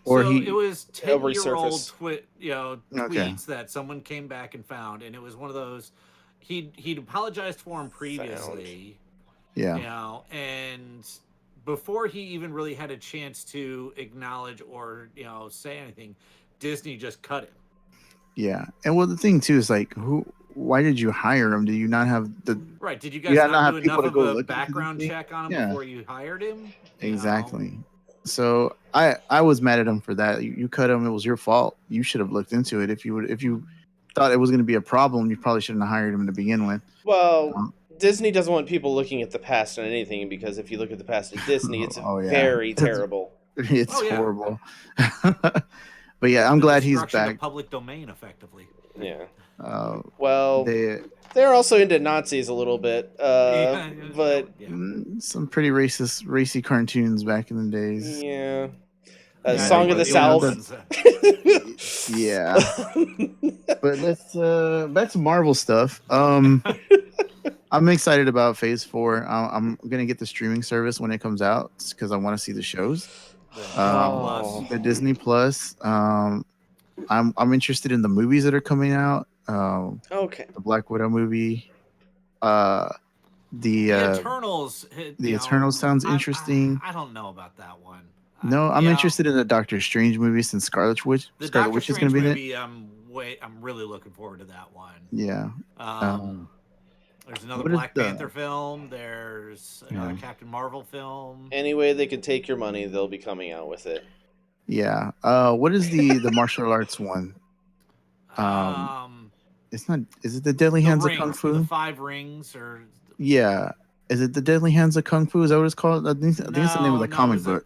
S2: Or
S3: so
S2: he?
S3: it was
S1: It'll
S3: 10-year-old
S1: resurface.
S3: tweets
S2: Okay.
S3: that someone came back and found, and it was one of those. He'd apologized for him previously,
S2: Yeah.
S3: you know, and before he even really had a chance to acknowledge or, you know, say anything, Disney just cut him.
S2: Yeah. And well, the thing too is like, who? Why did you hire him? Do you not have the
S3: Right? Did you guys
S2: Yeah,
S3: not
S2: not
S3: do
S2: have people
S3: enough
S2: to
S3: of
S2: go
S3: a
S2: look into the
S3: background
S2: thing?
S3: check on him
S2: Yeah.
S3: before you hired him? You know?
S2: Exactly. So I was mad at him for that. You cut him. It was your fault. You should have looked into it. If you thought it was going to be a problem, you probably shouldn't have hired him to begin with.
S1: Well, Disney doesn't want people looking at the past on anything because if you look at the past at Disney, it's
S2: Oh, yeah.
S1: very terrible.
S2: It's
S3: Oh, yeah.
S2: horrible. But yeah, I'm
S3: The
S2: glad he's
S3: destruction of
S2: back.
S3: public domain, effectively.
S1: Yeah.
S2: Uh,
S1: Well,
S2: they
S1: they're also into Nazis a little bit, but
S3: yeah.
S2: some pretty racy cartoons back in the days.
S1: yeah.
S3: Yeah,
S1: Song of the South.
S2: Yeah. But let's back to Marvel stuff. I'm excited about Phase 4. I'm gonna get the streaming service when it comes out because I want to see the shows.
S1: Oh.
S2: The Disney Plus. I'm interested in the movies that are coming out.
S1: Okay.
S2: The Black Widow movie.
S3: The
S2: The
S3: Eternals.
S2: The Eternals sounds interesting.
S3: I don't know about that one.
S2: No, I'm
S3: You know,
S2: interested in the Doctor Strange movie since Scarlet Witch.
S3: The
S2: Scarlet
S3: Doctor
S2: Witch is
S3: Strange
S2: going to be in it.
S3: movie. I'm really looking forward to that one.
S2: Yeah.
S3: You There's another
S2: What is
S3: Black
S2: the-
S3: Panther film. There's another
S2: Yeah.
S3: Captain Marvel film.
S1: Any way they can take your money, they'll be coming out with it.
S2: Yeah. What is the martial arts one? It's not. Is it the Deadly
S3: The
S2: Hands
S3: rings,
S2: of Kung Fu?
S3: the 5 rings, or
S2: Yeah. Is it the Deadly Hands of Kung Fu? Is that what it's called? I think it's the name of the
S3: No,
S2: comic
S3: is it-
S2: book.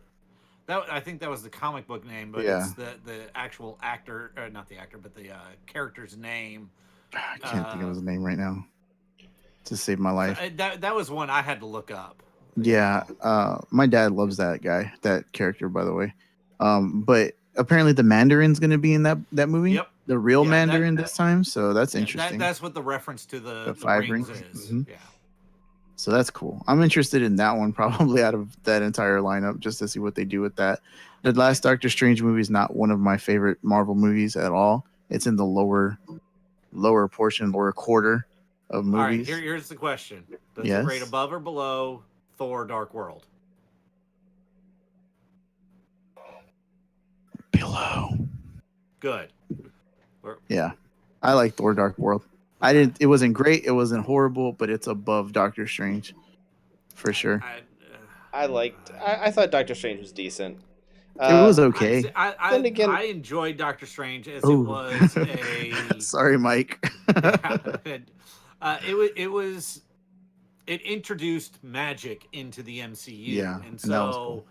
S3: that I think that was the comic book name, but
S2: Yeah.
S3: it's the actual actor, not the actor, but the character's name.
S2: I can't think of his name right now. To save my life.
S3: That was one I had to look up.
S2: Yeah. My dad loves that guy, that character, by the way. But apparently the Mandarin's going to be in that movie.
S3: Yep.
S2: The real
S3: Yeah,
S2: Mandarin this time. So that's
S3: Yeah,
S2: interesting.
S3: that's what the reference to the
S2: 5
S3: rings
S2: rings?
S3: is.
S2: Mhm.
S3: Yeah.
S2: So that's cool. I'm interested in that one probably out of that entire lineup just to see what they do with that. The last Doctor Strange movie is not one of my favorite Marvel movies at all. It's in the lower portion, lower quarter of
S3: All right.
S2: movies.
S3: Here's the question: Does
S2: Yes.
S3: it rate above or below Thor: Dark World?
S2: Below.
S3: Good.
S2: Yeah. I like Thor Dark World. It wasn't great, it wasn't horrible, but it's above Doctor Strange. For sure.
S1: I thought Doctor Strange was decent.
S2: It was okay.
S1: Then again-
S3: I enjoyed Doctor Strange as
S2: Ooh.
S3: it was a.
S2: Sorry, Mike.
S3: It introduced magic into the MCU.
S2: Yeah,
S3: and
S2: and that was
S3: so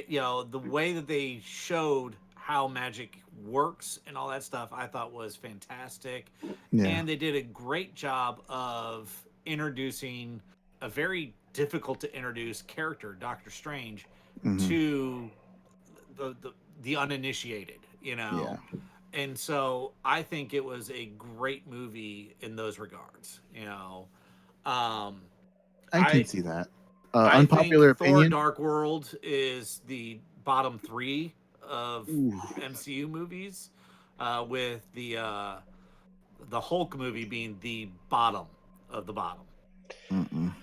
S2: cool.
S3: the way that they showed how magic works and all that stuff, I thought was fantastic.
S2: Yeah.
S3: And they did a great job of introducing a very difficult to introduce character, Doctor Strange,
S2: Mhm.
S3: to the uninitiated,
S2: Yeah.
S3: And so I think it was a great movie in those regards,
S2: I
S3: I-
S2: can see that.
S3: I
S2: Unpopular
S3: think Thor:
S2: opinion.
S3: Dark World is the bottom 3 of
S2: Ooh.
S3: MCU movies, with the Hulk movie being the bottom of the bottom.
S2: Mm-mm.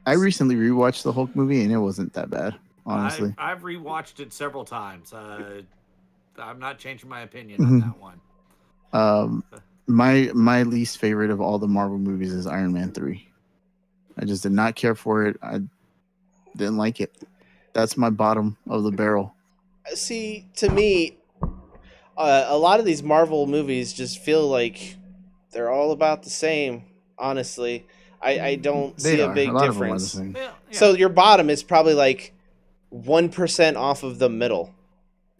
S2: I recently rewatched the Hulk movie and it wasn't that bad, honestly.
S3: I've rewatched it several times. I'm not changing my opinion on that one.
S2: My least favorite of all the Marvel movies is Iron Man 3. I just did not care for it. I didn't like it. That's my bottom of the barrel.
S1: See, to me, a lot of these Marvel movies just feel like they're all about the same. Honestly, I don't
S2: They
S1: see
S2: are.
S1: a big
S2: lot of them are the
S1: difference.
S2: same.
S3: Yeah,
S1: So your bottom is probably like 1% off of the middle.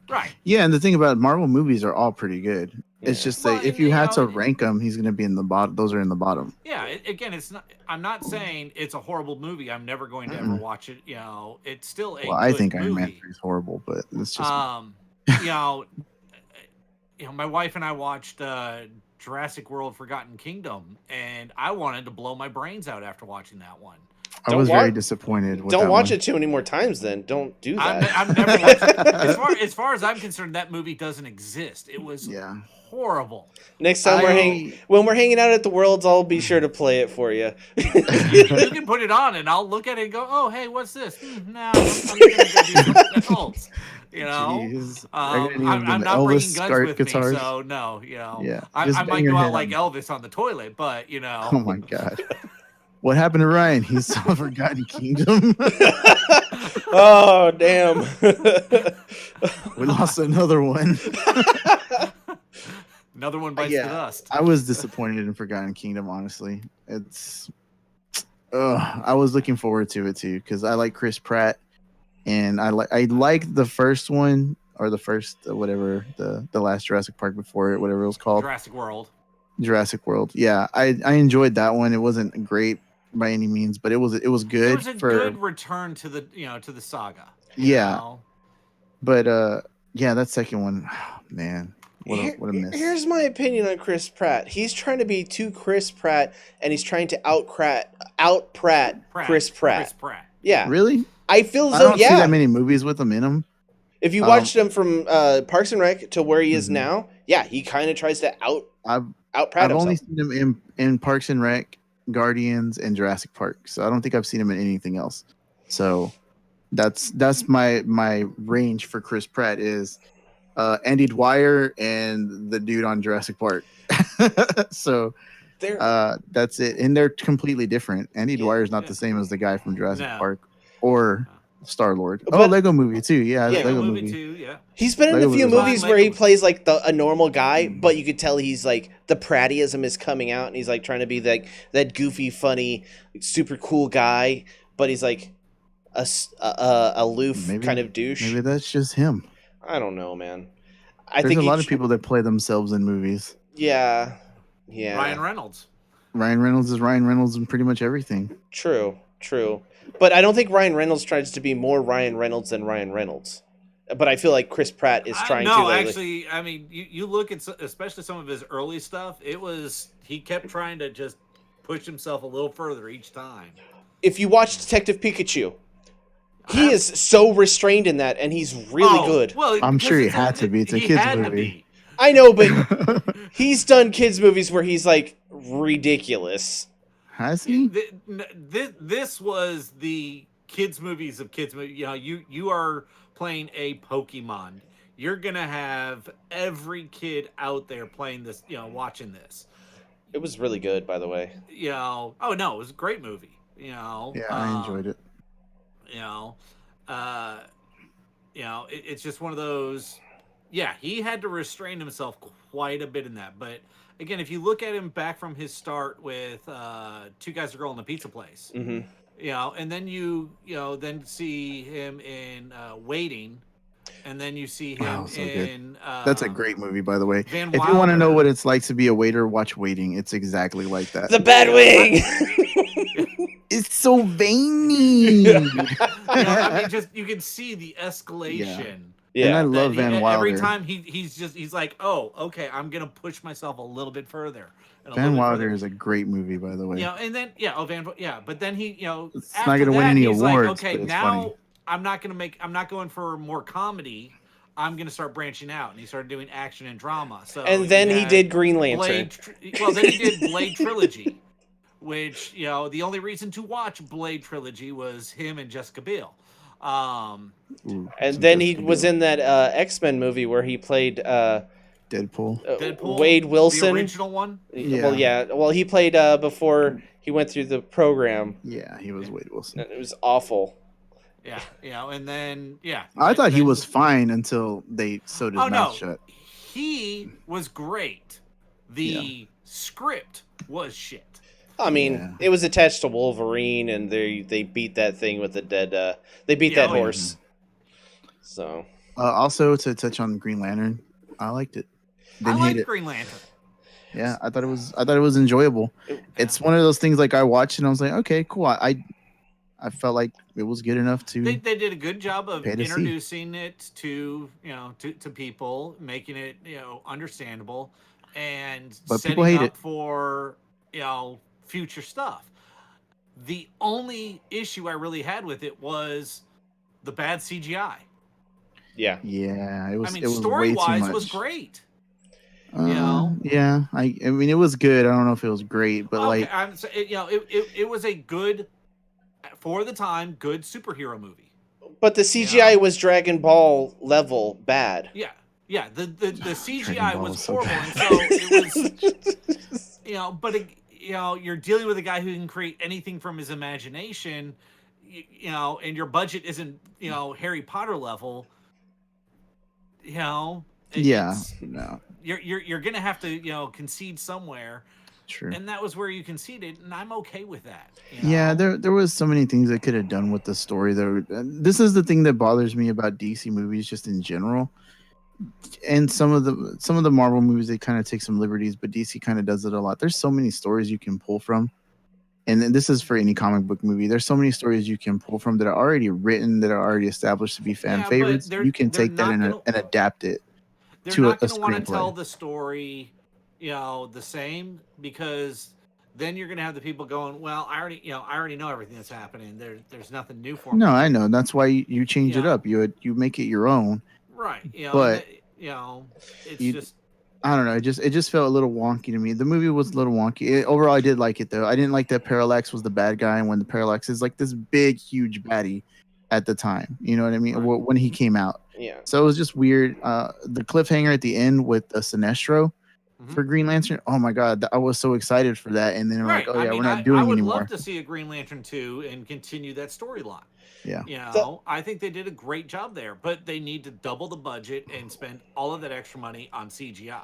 S3: right.
S2: Yeah, and the thing about Marvel movies are all pretty good. It's
S1: Yeah.
S2: just
S3: Well,
S2: that if
S3: and,
S2: you
S3: you
S2: had
S3: know,
S2: to rank them, he's going to be in the bottom. Those are in the bottom.
S3: Yeah, again, it's not. I'm not saying it's a horrible movie. I'm never going to ever watch it. It's still a
S2: Well, I
S3: good
S2: think Iron Man
S3: movie.
S2: 3 is horrible, but it's just
S3: you know, my wife and I watched Jurassic World: Forgotten Kingdom, and I wanted to blow my brains out after watching that one.
S2: I
S1: Don't
S2: was very
S1: wa-
S2: disappointed with
S1: Don't
S2: that
S1: watch
S2: one.
S1: it too many more times. Then don't do that.
S3: I'm never watching. As far as I'm concerned, that movie doesn't exist. It was
S2: Yeah.
S3: horrible.
S1: Next time when we're hanging out at the Worlds, I'll be sure to play it for you.
S3: You can put it on, and I'll look at it and go, "Oh, hey, what's this?" No, I'm gonna go do something else.
S2: Jeez.
S3: I'm
S2: They're gonna need
S3: not
S2: them
S3: bringing
S2: Elvis
S3: guns
S2: SCART
S3: with
S2: guitars.
S3: me, so no,
S2: Yeah,
S3: I
S2: just
S3: might
S2: bang your
S3: go
S2: head
S3: out like
S2: on-
S3: Elvis on the toilet, but
S2: Oh my god. What happened to Ryan? He's so Forgotten Kingdom.
S1: Oh damn!
S2: We lost another one.
S3: another one bites
S2: Yeah.
S3: the dust.
S2: I was disappointed in Forgotten Kingdom, honestly. I was looking forward to it too because I like Chris Pratt, and I like the first one or the first whatever the last Jurassic Park before it, whatever it was called,
S3: Jurassic World.
S2: Jurassic World. Yeah, I enjoyed that one. It wasn't great by any means, but it was good
S3: It was a
S2: for
S3: good return to the to the saga.
S2: Yeah. But yeah, that second one, man, what a miss.
S1: Here's my opinion on Chris Pratt. He's trying to be too Chris Pratt, and he's trying to out Pratt Chris Pratt.
S3: Chris Pratt.
S1: Yeah,
S2: Really?
S1: I feel as
S2: I
S1: though
S2: don't see that many movies with him in them.
S1: If you watched him from Parks and Rec to where he is
S2: Mhm.
S1: now, yeah, he kind of tries to out Pratt
S2: I've only
S1: himself.
S2: seen him in Parks and Rec, Guardians, and Jurassic Park. So I don't think I've seen him in anything else. So that's my range for Chris Pratt is Andy Dwyer and the dude on Jurassic Park. So That's it, and they're completely different. Andy
S1: Yeah.
S2: Dwyer's not the same as the guy from Jurassic
S3: No.
S2: Park or Star Lord. Oh,
S1: But-
S2: Lego Movie too. Yeah,
S1: Yeah.
S3: Lego
S2: Lego
S3: movie
S2: Movie.
S3: too. Yeah.
S1: He's been in
S2: Lego
S1: a few
S2: was awesome.
S1: movies
S3: Fine,
S1: where he
S3: Lego was-
S1: plays like a normal guy, but you could tell he's like the prattyism is coming out, and he's like trying to be like that goofy, funny, super cool guy, but he's like aloof
S2: Maybe-
S1: kind of douche.
S2: Maybe that's just him.
S1: I don't know, man. I
S2: There's
S1: think
S2: a lot
S1: he
S2: of people that play themselves in movies.
S1: Yeah,
S3: Ryan Reynolds.
S2: Ryan Reynolds is Ryan Reynolds in pretty much everything.
S1: True. But I don't think Ryan Reynolds tries to be more Ryan Reynolds than Ryan Reynolds. But I feel like Chris Pratt is trying to.
S3: No,
S1: Lately.
S3: actually, I mean, you look at especially some of his early stuff. He kept trying to just push himself a little further each time.
S1: If you watch Detective Pikachu, he is so restrained in that, and he's really good.
S3: Well,
S2: I'm sure he
S3: because
S2: had to be. It's a
S3: he
S2: kid's
S3: had to
S2: movie.
S3: be.
S1: I know, but he's done kids movies where he's like ridiculous.
S2: Has he?
S3: This was the kids movies of kids movies. You know, you are playing a Pokemon. You're gonna have every kid out there playing this. You know, watching this.
S1: It was really good, by the way.
S3: You know, oh no, it was a great movie. You know,
S2: Yeah, I enjoyed it.
S3: You know, it's just one of those. Yeah, he had to restrain himself quite a bit in that. But again, if you look at him back from his start with Two Guys, a Girl, and a Pizza Place,
S1: Hmm.
S3: you know, and then then see him in Waiting, and then you see him
S2: Oh, so good.
S3: in.
S2: That's a great movie, by the way.
S3: Van
S2: If you want to know
S3: Wilder.
S2: what it's like to be a waiter, watch Waiting. It's exactly like that.
S1: The Bad Wing.
S2: It's so veiny.
S3: You know, I mean, just you can see the escalation.
S2: And I
S1: Yeah.
S2: love
S3: that
S2: Van Wilder.
S3: Every time he's like, oh, okay, I'm gonna push myself a little bit further. And a
S2: Van
S3: little bit
S2: Wilder
S3: further.
S2: is a great movie, by the way.
S3: You know, and then but then he,
S2: It's
S3: after
S2: not gonna win
S3: that,
S2: any
S3: he's
S2: awards,
S3: Like, okay,
S2: but it's
S3: now
S2: funny.
S3: I'm not going for more comedy. I'm gonna start branching out, and he started doing action and drama. So
S1: And then he
S3: had
S1: did Green Lantern.
S3: then he did Blade Trilogy, which the only reason to watch Blade Trilogy was him and Jessica Biel.
S2: Ooh,
S1: And
S2: some
S1: then he
S2: Jessica
S1: was
S2: Biel.
S1: in that X-Men movie where he played
S2: Deadpool.
S3: Deadpool,
S1: Wade Wilson.
S3: the original one.
S1: Well, he played before he went through the program.
S2: Yeah, he was Wade Wilson.
S1: It was awful.
S3: Yeah, and then
S2: I thought he
S3: then-
S2: was fine until they sewed his
S3: Oh
S2: mouth
S3: no,
S2: shut.
S3: he was great. The script was shit.
S1: I mean,
S2: Yeah.
S1: it was attached to Wolverine, and they beat that thing with the dead. They beat that
S3: Oh, yeah.
S1: horse. So
S2: Also, to touch on Green Lantern, I liked it.
S3: I
S2: Didn't hate
S3: like
S2: it.
S3: Green Lantern.
S2: Yeah, I thought it was enjoyable. It's one of those things like I watched and I was like, okay, cool. I felt like it was good enough to.
S3: They did a good job of
S2: Pay to see.
S3: introducing it to to people, making it understandable, and
S2: But
S3: setting
S2: people hate
S3: up
S2: it.
S3: for future stuff. The only issue I really had with it was the bad CGI.
S1: yeah,
S2: Yeah, it was.
S3: I mean,
S2: it was
S3: story
S2: way too
S3: wise,
S2: much.
S3: it was great.
S2: Uh, yeah, I mean, it was good. I don't know if it was great, but like,
S3: It was a good, for the time, good superhero movie.
S1: but the CGI was Dragon Ball level bad.
S3: Yeah. The CGI
S2: Dragon Ball
S3: was
S2: was so
S3: horrible,
S2: bad.
S3: and so it was. But you're dealing with a guy who can create anything from his imagination. And your budget isn't Harry Potter level.
S2: yeah,
S3: it's-
S2: no,
S3: You're gonna have to concede somewhere,
S2: true.
S3: and that was where you conceded, and I'm okay with that.
S2: Yeah, there was so many things they could have done with the story. Though, this is the thing that bothers me about DC movies, just in general. And some of the Marvel movies, they kind of take some liberties, but DC kind of does it a lot. There's so many stories you can pull from, and then this is for any comic book movie. There's so many stories you can pull from that are already written, that are already established to be fan
S3: Yeah, but
S2: favorites.
S3: they're-
S2: You can
S3: they're
S2: take that
S3: not
S2: and adapt it.
S3: They're
S2: to
S3: not
S2: a
S3: going to want to
S2: screenplay.
S3: tell the story, the same, because then you're going to have the people going, well, I already know everything that's happening. There's nothing new for me.
S2: No, I know. That's why you change it
S3: Yeah.
S2: up. You make it your own.
S3: Right.
S2: But
S3: it's
S2: you-
S3: just
S2: I don't know. It just felt a little wonky to me. The movie was a little wonky. Overall, I did like it though. I didn't like that Parallax was the bad guy, and when the Parallax is like this big, huge baddie at the time. You know what I mean?
S3: Right.
S2: When he came out,
S1: Yeah,
S2: so it was just weird. The cliffhanger at the end with the Sinestro, for Green Lantern. Oh my god, I was so excited for that, and then we're like,
S3: Right.
S2: oh
S3: I
S2: yeah,
S3: mean,
S2: we're not
S3: I
S2: doing
S3: would
S2: anymore.
S3: love to see a Green Lantern 2 and continue that storyline.
S2: Yeah,
S3: You
S1: The-
S3: know, I think they did a great job there, but they need to double the budget and spend all of that extra money on CGI.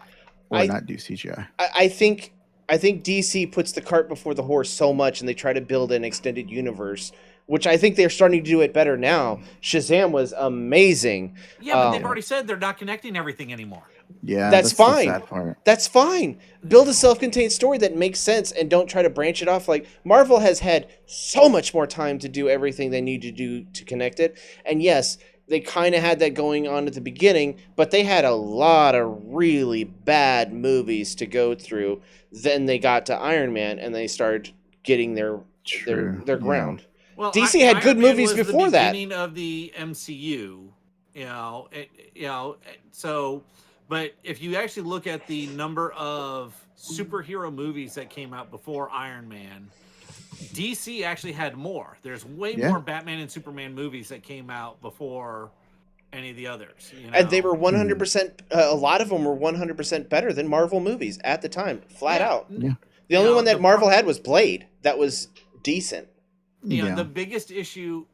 S2: or
S1: I
S2: not do CGI.
S1: I think DC puts the cart before the horse so much, and they try to build an extended universe, which I think they're starting to do it better now. Shazam was amazing.
S3: Yeah, but they've
S2: Yeah.
S3: already said they're not connecting everything anymore.
S2: Yeah,
S1: That's
S2: the
S1: fine.
S2: sad part.
S1: That's fine. Build a self-contained story that makes sense, and don't try to branch it off. Like Marvel has had so much more time to do everything they need to do to connect it. And yes, they kind of had that going on at the beginning, but they had a lot of really bad movies to go through. Then they got to Iron Man, and they started getting their
S2: True.
S1: their
S2: Yeah.
S1: ground.
S3: Well,
S1: DC had
S3: Iron
S1: good
S3: Man
S1: movies
S3: was
S1: before
S3: the
S1: that.
S3: beginning of the MCU, you know, so. But if you actually look at the number of superhero movies that came out before Iron Man, DC actually had more. There's way
S2: Yeah.
S3: more Batman and Superman movies that came out before any of the others. You know?
S1: And they were 100%. A lot of them were 100% better than Marvel movies at the time, flat
S3: Yeah.
S1: out.
S2: Yeah.
S1: The only
S3: know,
S1: one that
S3: the
S1: Marvel had was Blade. That was decent.
S3: You know,
S2: Yeah.
S3: the biggest issue,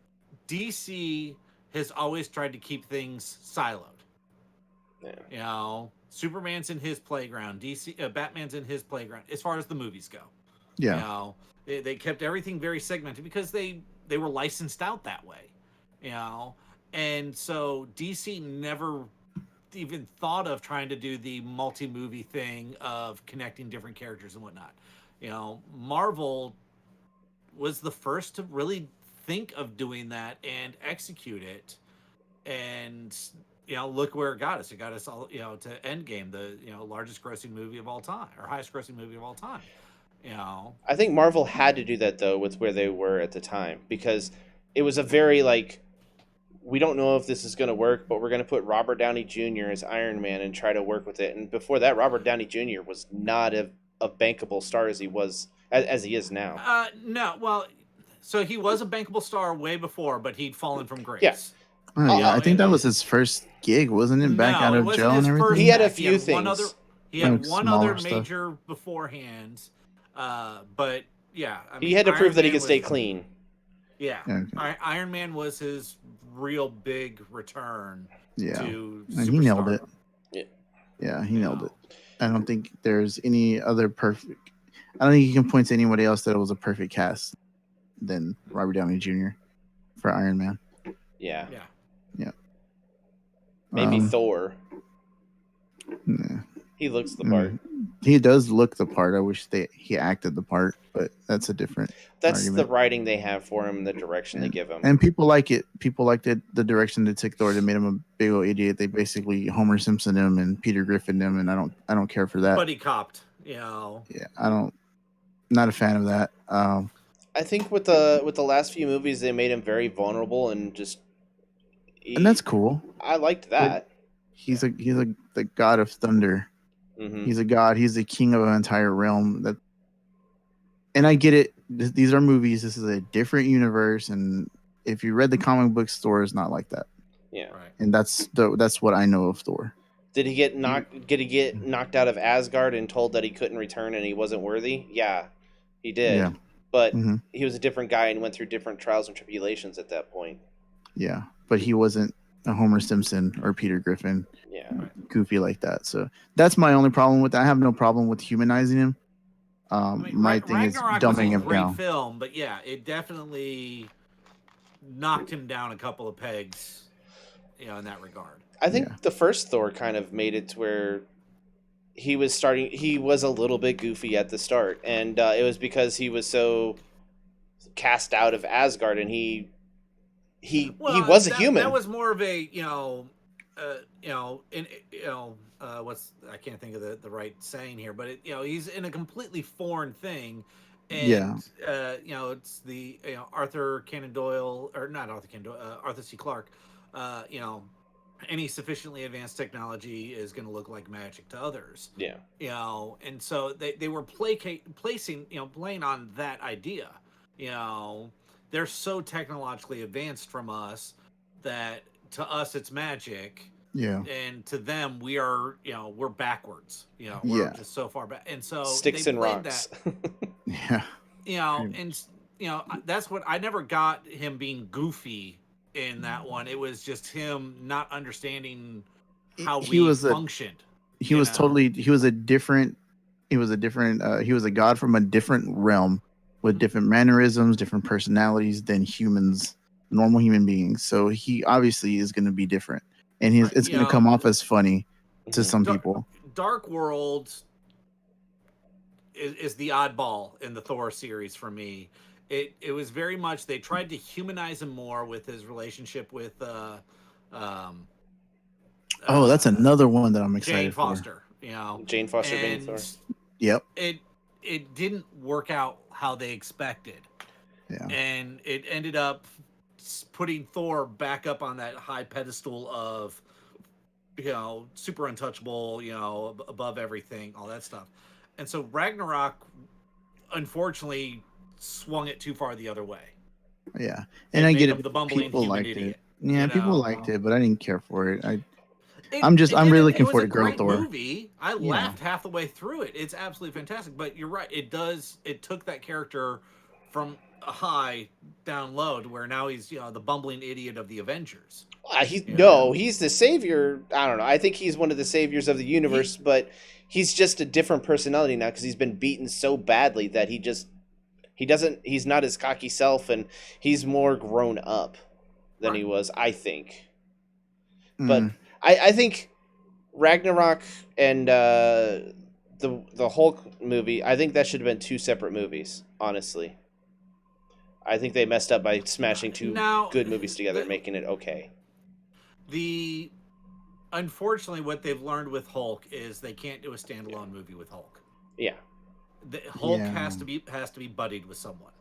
S3: DC has always tried to keep things siloed.
S1: Yeah.
S3: You know, Superman's in his playground. Batman's in his playground. As far as the movies go,
S2: Yeah.
S3: you know, they kept everything very segmented because they were licensed out that way. You know, and so DC never even thought of trying to do the multi-movie thing of connecting different characters and whatnot. You know, Marvel was the first to really think of doing that and execute it. And you know, look where it got us. It got us all, you know, to Endgame, the largest grossing movie of all time, or highest grossing movie of all time. You know,
S1: I think Marvel had to do that though with where they were at the time, because it was a very like, we don't know if this is going to work, but we're going to put Robert Downey Jr. as Iron Man and try to work with it. And before that, Robert Downey Jr. was not a bankable star as he was as he is now.
S3: No, well, so he was a bankable star way before, but he'd fallen from grace.
S1: Yeah.
S2: Oh, yeah,
S3: Oh,
S2: I think
S3: it-
S2: that was his first gig, wasn't it? Back
S3: No,
S2: out
S3: it
S2: of
S3: wasn't
S2: jail
S3: his
S2: and
S3: first
S2: everything.
S1: He had a
S3: back.
S1: few things.
S3: He had
S2: Like
S3: one
S2: smaller
S3: other
S2: stuff.
S3: major beforehand, but yeah, I mean,
S1: He had to
S3: Iron
S1: prove that he
S3: Man
S1: could stay
S3: was-
S1: clean.
S3: Yeah,
S2: Okay.
S3: Iron Man was his real big return
S2: Yeah,
S3: to
S2: and he nailed it.
S1: Yeah.
S2: Yeah, he nailed it. I don't think there's any other perfect. I don't think you can point to anybody else that was a perfect cast than Robert Downey Jr. for Iron Man.
S1: Yeah.
S3: Yeah.
S1: Maybe
S2: Um,
S1: Thor.
S2: nah.
S1: He looks the part.
S2: He does look the part. I wish he acted the part, but that's a different.
S1: That's the
S2: argument.
S1: writing they have for him, the direction they
S2: Yeah.
S1: give him.
S2: And people like it. People liked it. The direction they took Thor, they made him a big old idiot. They basically Homer Simpson him and Peter Griffin him, and I don't care for that.
S3: But he copped, you know.
S2: Yeah, not a fan of that.
S1: I think with the last few movies, they made him very vulnerable and just.
S2: And that's cool.
S1: I liked that.
S2: He's the god of thunder.
S1: Hmm.
S2: He's a god. He's the king of an entire realm. And I get it. These are movies. This is a different universe, and if you read the comic book, Thor is not like that.
S1: Yeah.
S3: Right.
S2: And that's what I know of Thor.
S1: Did he get knocked out of Asgard and told that he couldn't return and he wasn't worthy? Yeah, he did.
S2: Yeah.
S1: But
S2: Mhm.
S1: he was a different guy and went through different trials and tribulations at that point.
S2: Yeah, but he wasn't a Homer Simpson or Peter Griffin,
S1: Yeah.
S2: goofy like that. So that's my only problem with that. I have no problem with humanizing him.
S3: I mean,
S2: My thing is
S3: Ragnarok was
S2: dumbing
S3: a
S2: him
S3: great
S2: down.
S3: film, but yeah, it definitely knocked him down a couple of pegs, you know, in that regard.
S1: I think
S2: Yeah.
S1: the first Thor kind of made it to where he was a little bit goofy at the start, and it was because he was so cast out of Asgard, and he was a human.
S3: That was more of a what's, I can't think of the right saying here, but he's in a completely foreign thing, and
S2: Yeah.
S3: it's the Arthur Conan Doyle, or not Arthur Conan Doyle, Arthur C. Clarke, any sufficiently advanced technology is going to look like magic to others.
S1: Yeah.
S3: And so they were playing on that idea. They're so technologically advanced from us that to us it's magic,
S2: Yeah.
S3: and to them we are, we're backwards. We're
S2: Yeah.
S3: just so far back, and so
S1: Sticks
S3: they
S1: and
S3: played
S1: rocks.
S3: that.
S2: Yeah. Pretty
S3: And
S2: much.
S3: that's what I never got him being goofy in that one. It was just him not understanding how
S2: He
S3: we
S2: was a
S3: functioned.
S2: he was totally he was a different he was a different he was a god from a different realm with different mannerisms, different personalities than humans, normal human beings. So he obviously is going to be different, and
S3: Right,
S2: it's going to come off as funny to
S1: Mhm.
S2: some people.
S3: Dark World is the oddball in the Thor series for me. It was very much, they tried to humanize him more with his relationship with um,
S2: Oh, that's
S3: uh,
S2: another one that I'm
S3: Jane
S2: excited for.
S3: Foster,
S1: Jane Foster being
S3: and
S1: Thor.
S2: Yep.
S3: it didn't work out how they expected,
S2: Yeah.
S3: and it ended up putting Thor back up on that high pedestal of super untouchable, above everything, all that stuff. And so Ragnarok, unfortunately, swung it too far the other way.
S2: Yeah.
S3: It
S2: And I
S3: made
S2: get
S3: him
S2: it.
S3: the bumbling
S2: People
S3: human
S2: liked it.
S3: idiot.
S2: Yeah,
S3: you
S2: people
S3: know?
S2: liked it, but I didn't care for it.
S3: It,
S2: I'm
S3: it
S2: really
S3: didn't.
S2: looking
S3: It was
S2: forward
S3: a
S2: to Girl
S3: great
S2: Thor.
S3: movie. I
S2: Yeah.
S3: laughed half the way through it. It's absolutely fantastic. But you're right. It does. It took that character from a high down low to where now he's the bumbling idiot of the Avengers.
S1: He's the savior. I don't know. I think he's one of the saviors of the universe, but he's just a different personality now because he's been beaten so badly that he's not his cocky self, and he's more grown up than he was, I think. But
S2: Mm,
S1: I think Ragnarok and the Hulk movie, I think that should have been two separate movies, honestly. I think they messed up by smashing two
S3: Now,
S1: good movies together and
S3: the
S1: making it okay.
S3: the unfortunately, what they've learned with Hulk is they can't do a standalone movie with Hulk.
S1: Yeah.
S3: The Hulk
S2: yeah.
S3: has to be buddied with someone.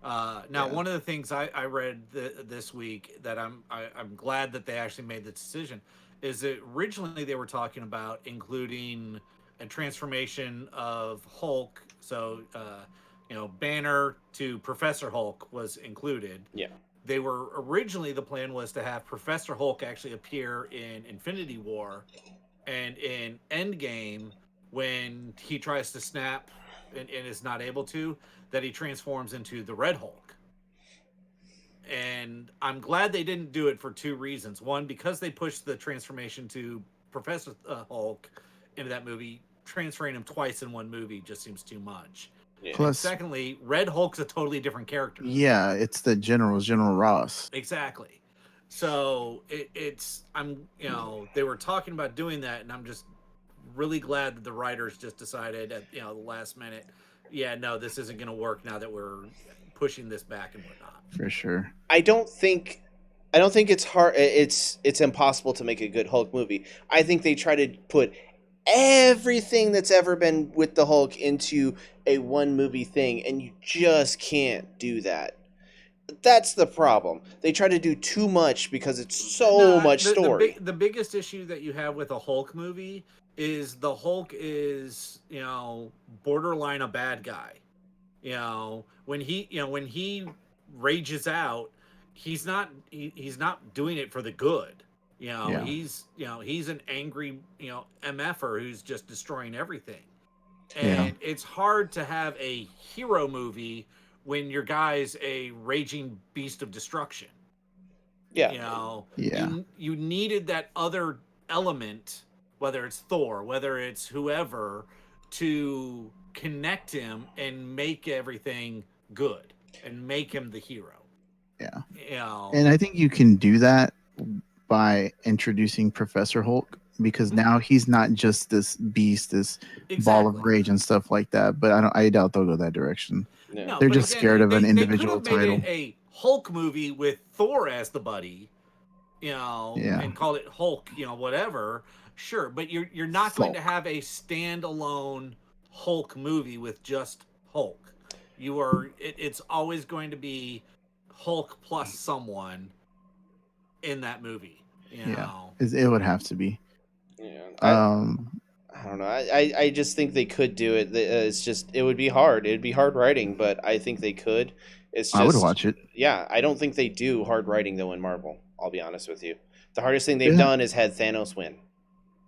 S3: Now,
S2: Yeah.
S3: one of the things I read this week that I'm glad that they actually made the decision is that originally they were talking about including a transformation of Hulk. So, Banner to Professor Hulk was included.
S1: Yeah.
S3: They were originally, the plan was to have Professor Hulk actually appear in Infinity War, and in Endgame, when he tries to snap and is not able to, that he transforms into the Red Hulk. And I'm glad they didn't do it for two reasons. One, because they pushed the transformation to Professor Hulk into that movie, transferring him twice in one movie just seems too much.
S1: Yeah.
S3: And
S2: Plus,
S3: secondly, Red Hulk's a totally different character.
S2: yeah, it's the General Ross.
S3: Exactly. So they were talking about doing that, and I'm just really glad that the writers just decided at the last minute, yeah, no, this isn't going to work now that we're pushing this back and whatnot.
S2: For sure.
S1: I don't think it's hard. It's impossible to make a good Hulk movie. I think they try to put everything that's ever been with the Hulk into a one movie thing, and you just can't do that. That's the problem. They try to do too much because it's so much story.
S3: The biggest issue that you have with a Hulk movie is the Hulk is borderline a bad guy. When he rages out, he's not doing it for the good.
S2: Yeah.
S3: He's an angry mf'er who's just destroying everything.
S2: Yeah.
S3: And it's hard to have a hero movie when your guy's a raging beast of destruction.
S1: Yeah.
S2: Yeah.
S3: You needed that other element, whether it's Thor, whether it's whoever, to connect him and make everything good and make him the hero.
S2: Yeah. And I think you can do that by introducing Professor Hulk, because now he's not just this beast, this ball of rage and stuff like that. But I doubt they'll go that direction.
S1: Yeah.
S3: No,
S2: They're
S3: but
S2: just
S3: again,
S2: scared of an individual
S3: they could have made
S2: title.
S3: a Hulk movie with Thor as the buddy,
S2: Yeah.
S3: and call it Hulk, whatever. Sure, but you're not going to have a standalone Hulk movie with just Hulk. It's always going to be Hulk plus someone in that movie.
S2: It would have to be.
S1: Yeah. I don't know. I just think they could do it. It's just, it would be hard. It'd be hard writing, but I think they could. It's
S2: I would
S1: just,
S2: watch it.
S1: yeah, I don't think they do hard writing though in Marvel. I'll be honest with you. The hardest thing they've
S2: Yeah.
S1: done is had Thanos win.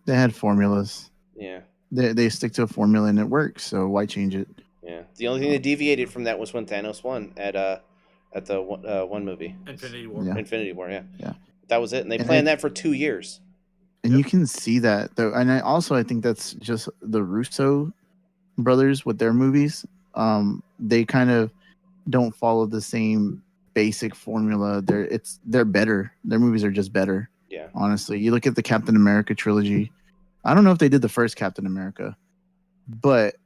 S2: They had formulas.
S1: Yeah,
S2: They stick to a formula and it works. So why change it?
S1: yeah. The only thing that deviated from that was when Thanos won at the one movie,
S3: Infinity War.
S2: Yeah.
S1: Infinity War. Yeah,
S2: Yeah.
S1: that was it, and they
S2: And
S1: planned that for 2 years.
S2: And you can see that though, and I think that's just the Russo brothers with their movies. They kind of don't follow the same basic formula. They're better. Their movies are just better.
S1: Yeah.
S2: Honestly, you look at the Captain America trilogy. I don't know if they did the first Captain America, but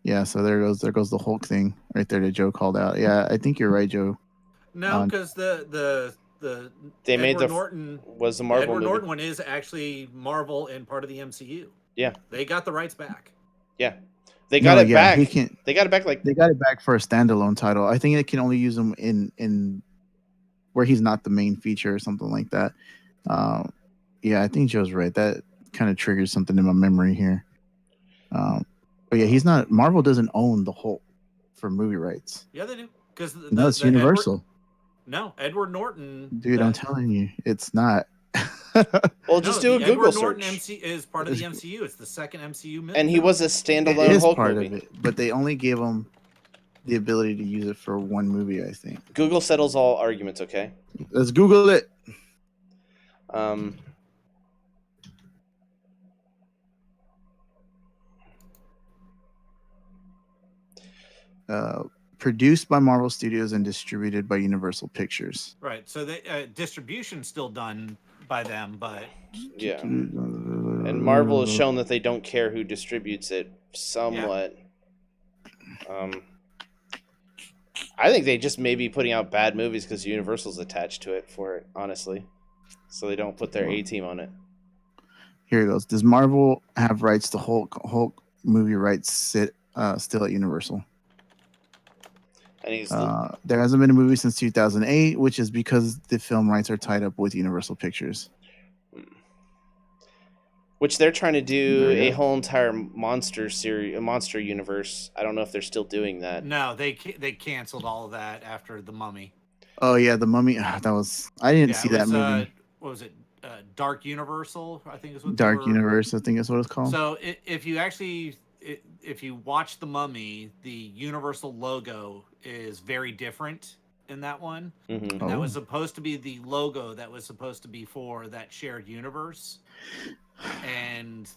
S2: yeah. So there goes the Hulk thing right there that Joe called out. Yeah, I think you're right, Joe.
S3: No, because
S1: They made
S3: Edward
S1: the
S3: Norton
S1: was the Marvel
S3: Edward
S1: movie.
S3: Norton one is actually Marvel and part of the MCU.
S1: Yeah.
S3: They got the rights back.
S1: Yeah, they got it back.
S2: He can't.
S1: They got it back like
S2: They got it back for a standalone title. I think it can only use him in where he's not the main feature or something like that. Yeah, I think Joe's right. That kind of triggers something in my memory here. But yeah, he's not. Marvel doesn't own the Hulk for movie rights.
S3: Yeah, they do. Because
S2: No, it's Universal.
S3: Edward Norton.
S2: Dude, I'm telling you, it's not.
S1: Well, just do a Google
S3: Edward
S1: search.
S3: Norton is part of the MCU. It's the second MCU movie.
S1: And he was a
S2: It
S1: standalone
S2: is
S1: Hulk
S2: part
S1: movie.
S2: of it, but they only gave him the ability to use it for one movie. I think.
S1: Google settles all arguments. Okay.
S2: Let's Google it. Produced by Marvel Studios and distributed by Universal Pictures.
S3: Right. So the distribution's still done by them, but
S1: Yeah. And Marvel has shown that they don't care who distributes it somewhat. I think they just may be putting out bad movies because Universal's attached to it for it, honestly. So they don't put their A team on it.
S2: Here it goes. Does Marvel have rights to Hulk movie rights sit still at Universal?
S1: And he's
S2: There hasn't been a movie since 2008, which is because the film rights are tied up with Universal Pictures.
S1: which they're trying to do
S2: There you
S1: a
S2: go.
S1: whole entire monster series, a monster universe. I don't know if they're still doing that.
S3: no, they canceled all of that after The Mummy.
S2: Oh yeah, the Mummy. That was I didn't see
S3: it
S2: that
S3: was,
S2: movie.
S3: What was it? Dark Universal, I think is what.
S2: Dark Universe, I think is what it's called.
S3: So if you watch The Mummy, the Universal logo is very different in that one.
S1: Mm-hmm.
S3: And that was supposed to be the logo that was supposed to be for that shared universe. And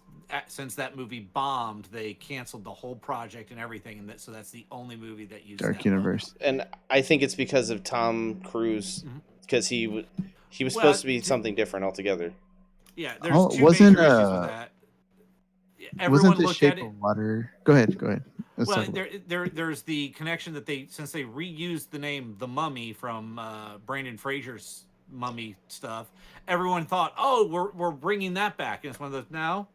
S3: since that movie bombed, they canceled the whole project and everything, and so that's the only movie that used
S2: Dark
S3: that
S2: Universe.
S1: And I think it's because of Tom Cruise, because he was
S3: Well,
S1: supposed to be something different altogether.
S3: logo. Yeah, there's
S2: Oh,
S3: two
S2: wasn't,
S3: major issues with that. Everyone
S2: Wasn't the
S3: looked
S2: Shape
S3: at it.
S2: of Water? Go ahead. Let's
S3: Well,
S2: talk about
S3: there's the connection that since they reused the name The Mummy from Brandon Fraser's Mummy stuff, everyone thought, oh, we're bringing that back. And it's one of those, no,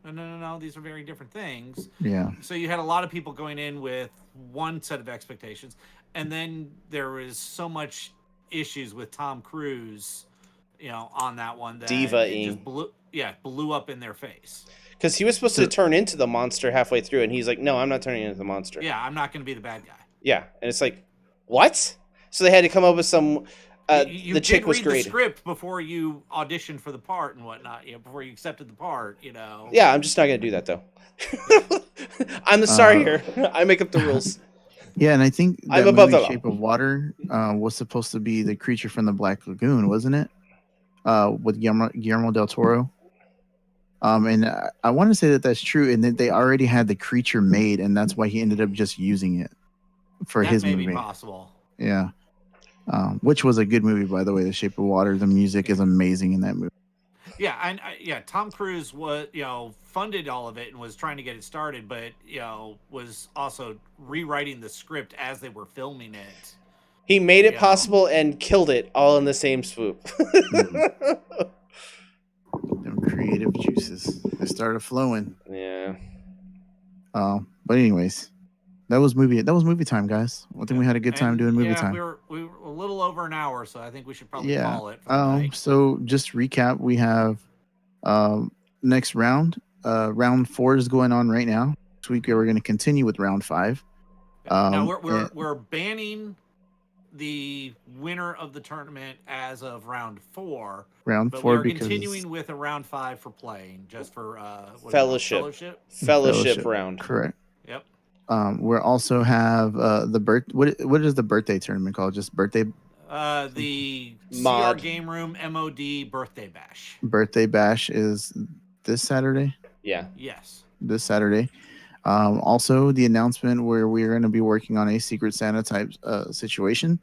S3: these are very different things.
S2: Yeah.
S3: So you had a lot of people going in with one set of expectations, and then there was so much issues with Tom Cruise, on that one that
S1: Diva-ing.
S3: it just blew up in their face.
S1: Because he was supposed to turn into the monster halfway through, and he's like, no, I'm not turning into the monster.
S3: Yeah, I'm not going to be the bad guy.
S1: Yeah, and it's like, what? So they had to come up with some.
S3: You
S1: the chick
S3: did
S1: was
S3: read
S1: great.
S3: the script before you auditioned for the part and whatnot. Before you accepted the part.
S1: Yeah, I'm just not gonna do that though. I'm the star here. I make up the rules.
S2: Yeah, and I think
S1: I'm
S2: that
S1: above
S2: movie
S1: the law.
S2: Shape of Water was supposed to be the creature from the Black Lagoon, wasn't it? With Guillermo del Toro. And I want to say that that's true, and that they already had the creature made, and that's why he ended up just using it for
S3: That
S2: his
S3: may
S2: movie.
S3: be possible.
S2: Yeah. Which was a good movie, by the way. The Shape of Water. The music is amazing in that movie.
S3: Yeah, Tom Cruise was, funded all of it and was trying to get it started, but was also rewriting the script as they were filming it.
S1: He made it
S3: Yeah.
S1: possible and killed it all in the same swoop.
S2: Them creative juices. They started flowing.
S1: Yeah.
S2: But anyways, that was movie time, guys. I think we had a good time doing movie time.
S3: We were a little over an hour, so I think we should probably
S2: Yeah.
S3: call it for the night.
S2: So just recap, we have next round. Round 4 is going on right now. This week we're going to continue with round 5.
S3: Now
S2: And
S3: we're banning the winner of the tournament as of round 4,
S2: round
S3: but we
S2: 4
S3: are
S2: because
S3: continuing with a round 5 for playing, just for what
S1: Fellowship.
S3: fellowship.
S1: Fellowship round.
S2: Correct.
S3: Yep.
S2: We also have what is the birthday tournament called? Just birthday
S3: The
S1: Mod.
S3: CR Game Room MOD Birthday Bash.
S2: birthday bash is this Saturday.
S1: Yeah.
S3: Yes.
S2: This Saturday. Also, the announcement where we're going to be working on a Secret Santa type situation,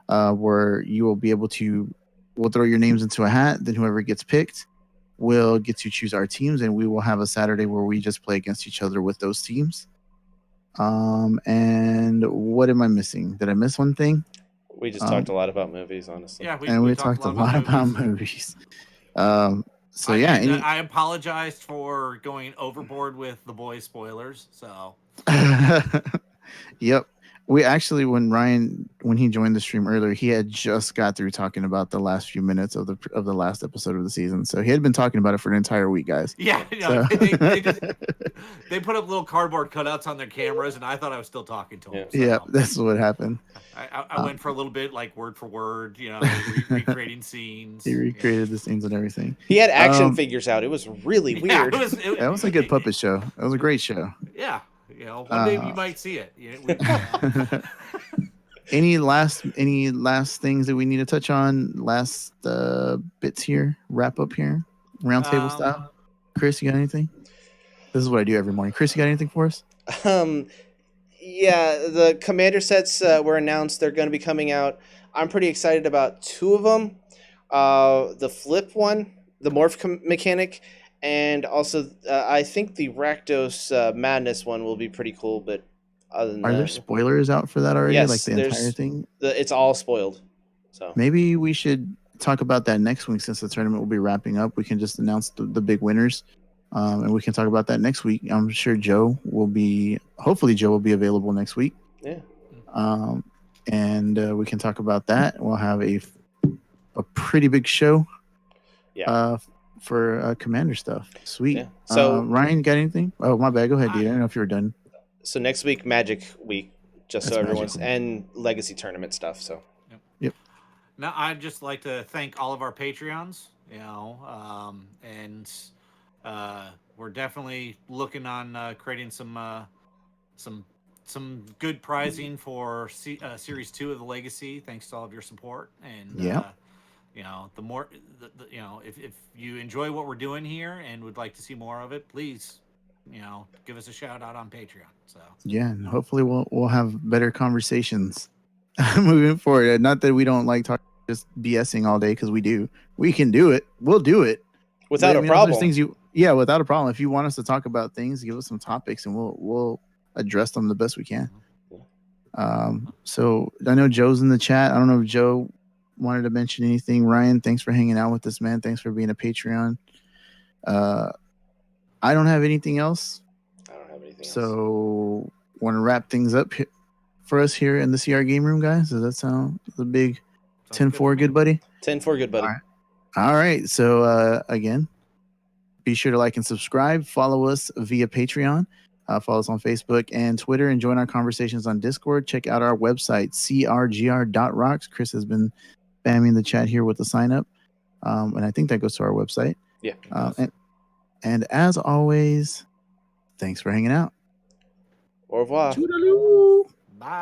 S2: where you will be able to, we'll throw your names into a hat, then whoever gets picked will get to choose our teams, and we will have a Saturday where we just play against each other with those teams. And what am I missing? Did I miss one thing?
S1: We just talked a lot about movies, honestly.
S3: Yeah,
S2: We talked a lot about movies. So yeah,
S3: I apologized for going overboard with the boys spoilers. So
S2: yep. We actually, when he joined the stream earlier, he had just got through talking about the last few minutes of the last episode of the season. So he had been talking about it for an entire week, guys.
S3: Yeah,
S2: So.
S3: they put up little cardboard cutouts on their cameras, and I thought I was still talking to him.
S2: Yeah,
S3: So.
S2: that's what happened.
S3: I went for a little bit like word for word, recreating scenes.
S2: He recreated the scenes and everything.
S1: He had action figures out. It was really weird.
S2: That was a good puppet show. That was a great show.
S3: Yeah. One day you might see it.
S2: Any last things that we need to touch on? Last bits here, wrap up here, round table style. Chris, you got anything? This is what I do every morning. Chris, you got anything for us?
S1: Yeah, the commander sets were announced. They're going to be coming out. I'm pretty excited about 2 of them. The flip one, the morph mechanic, and also I think the Rakdos Madness one will be pretty cool. But other than
S2: Are there spoilers out for that already?
S1: Yes,
S2: like the entire thing?
S1: It's all spoiled. So
S2: maybe we should talk about that next week, since the tournament will be wrapping up. We can just announce the big winners, and we can talk about that next week. I'm sure hopefully Joe will be available next week.
S1: Yeah.
S2: And we can talk about that. We'll have a pretty big show.
S1: Yeah.
S2: For commander stuff. Sweet.
S1: Yeah. So
S2: Ryan, got anything? Oh, my bad. Go ahead, dude. I don't know if you were done.
S1: So next week, Magic Week, just
S2: That's
S1: so everyone's
S2: Magic.
S1: and Legacy Tournament stuff. So.
S2: Yep.
S3: Now, I'd just like to thank all of our Patreons, and we're definitely looking on creating some good prizing for Series 2 of the Legacy. Thanks to all of your support, and the more, if you enjoy what we're doing here and would like to see more of it, please, give us a shout out on Patreon. So
S2: yeah, and hopefully we'll have better conversations moving forward. Not that we don't like talking just BSing all day, because we do. We can do it. We'll do it
S1: without a problem.
S2: Without a problem. If you want us to talk about things, give us some topics, and we'll address them the best we can. So I know Joe's in the chat. I don't know if Joe wanted to mention anything. Ryan, thanks for hanging out with us, man. Thanks for being a Patreon. I don't have anything else.
S1: I don't have anything else.
S2: So want to wrap things up for us here in the CR Game Room, guys? Does that sound the big 10-4 good buddy?
S1: 10-4 good buddy.
S2: All right. So again, be sure to like and subscribe. Follow us via Patreon. Follow us on Facebook and Twitter, and join our conversations on Discord. Check out our website, crgr.rocks. Chris has been spamming the chat here with the sign up. And I think that goes to our website.
S1: Yeah.
S2: And as always, thanks for hanging out.
S1: Au revoir.
S2: Toodaloo.
S3: bye.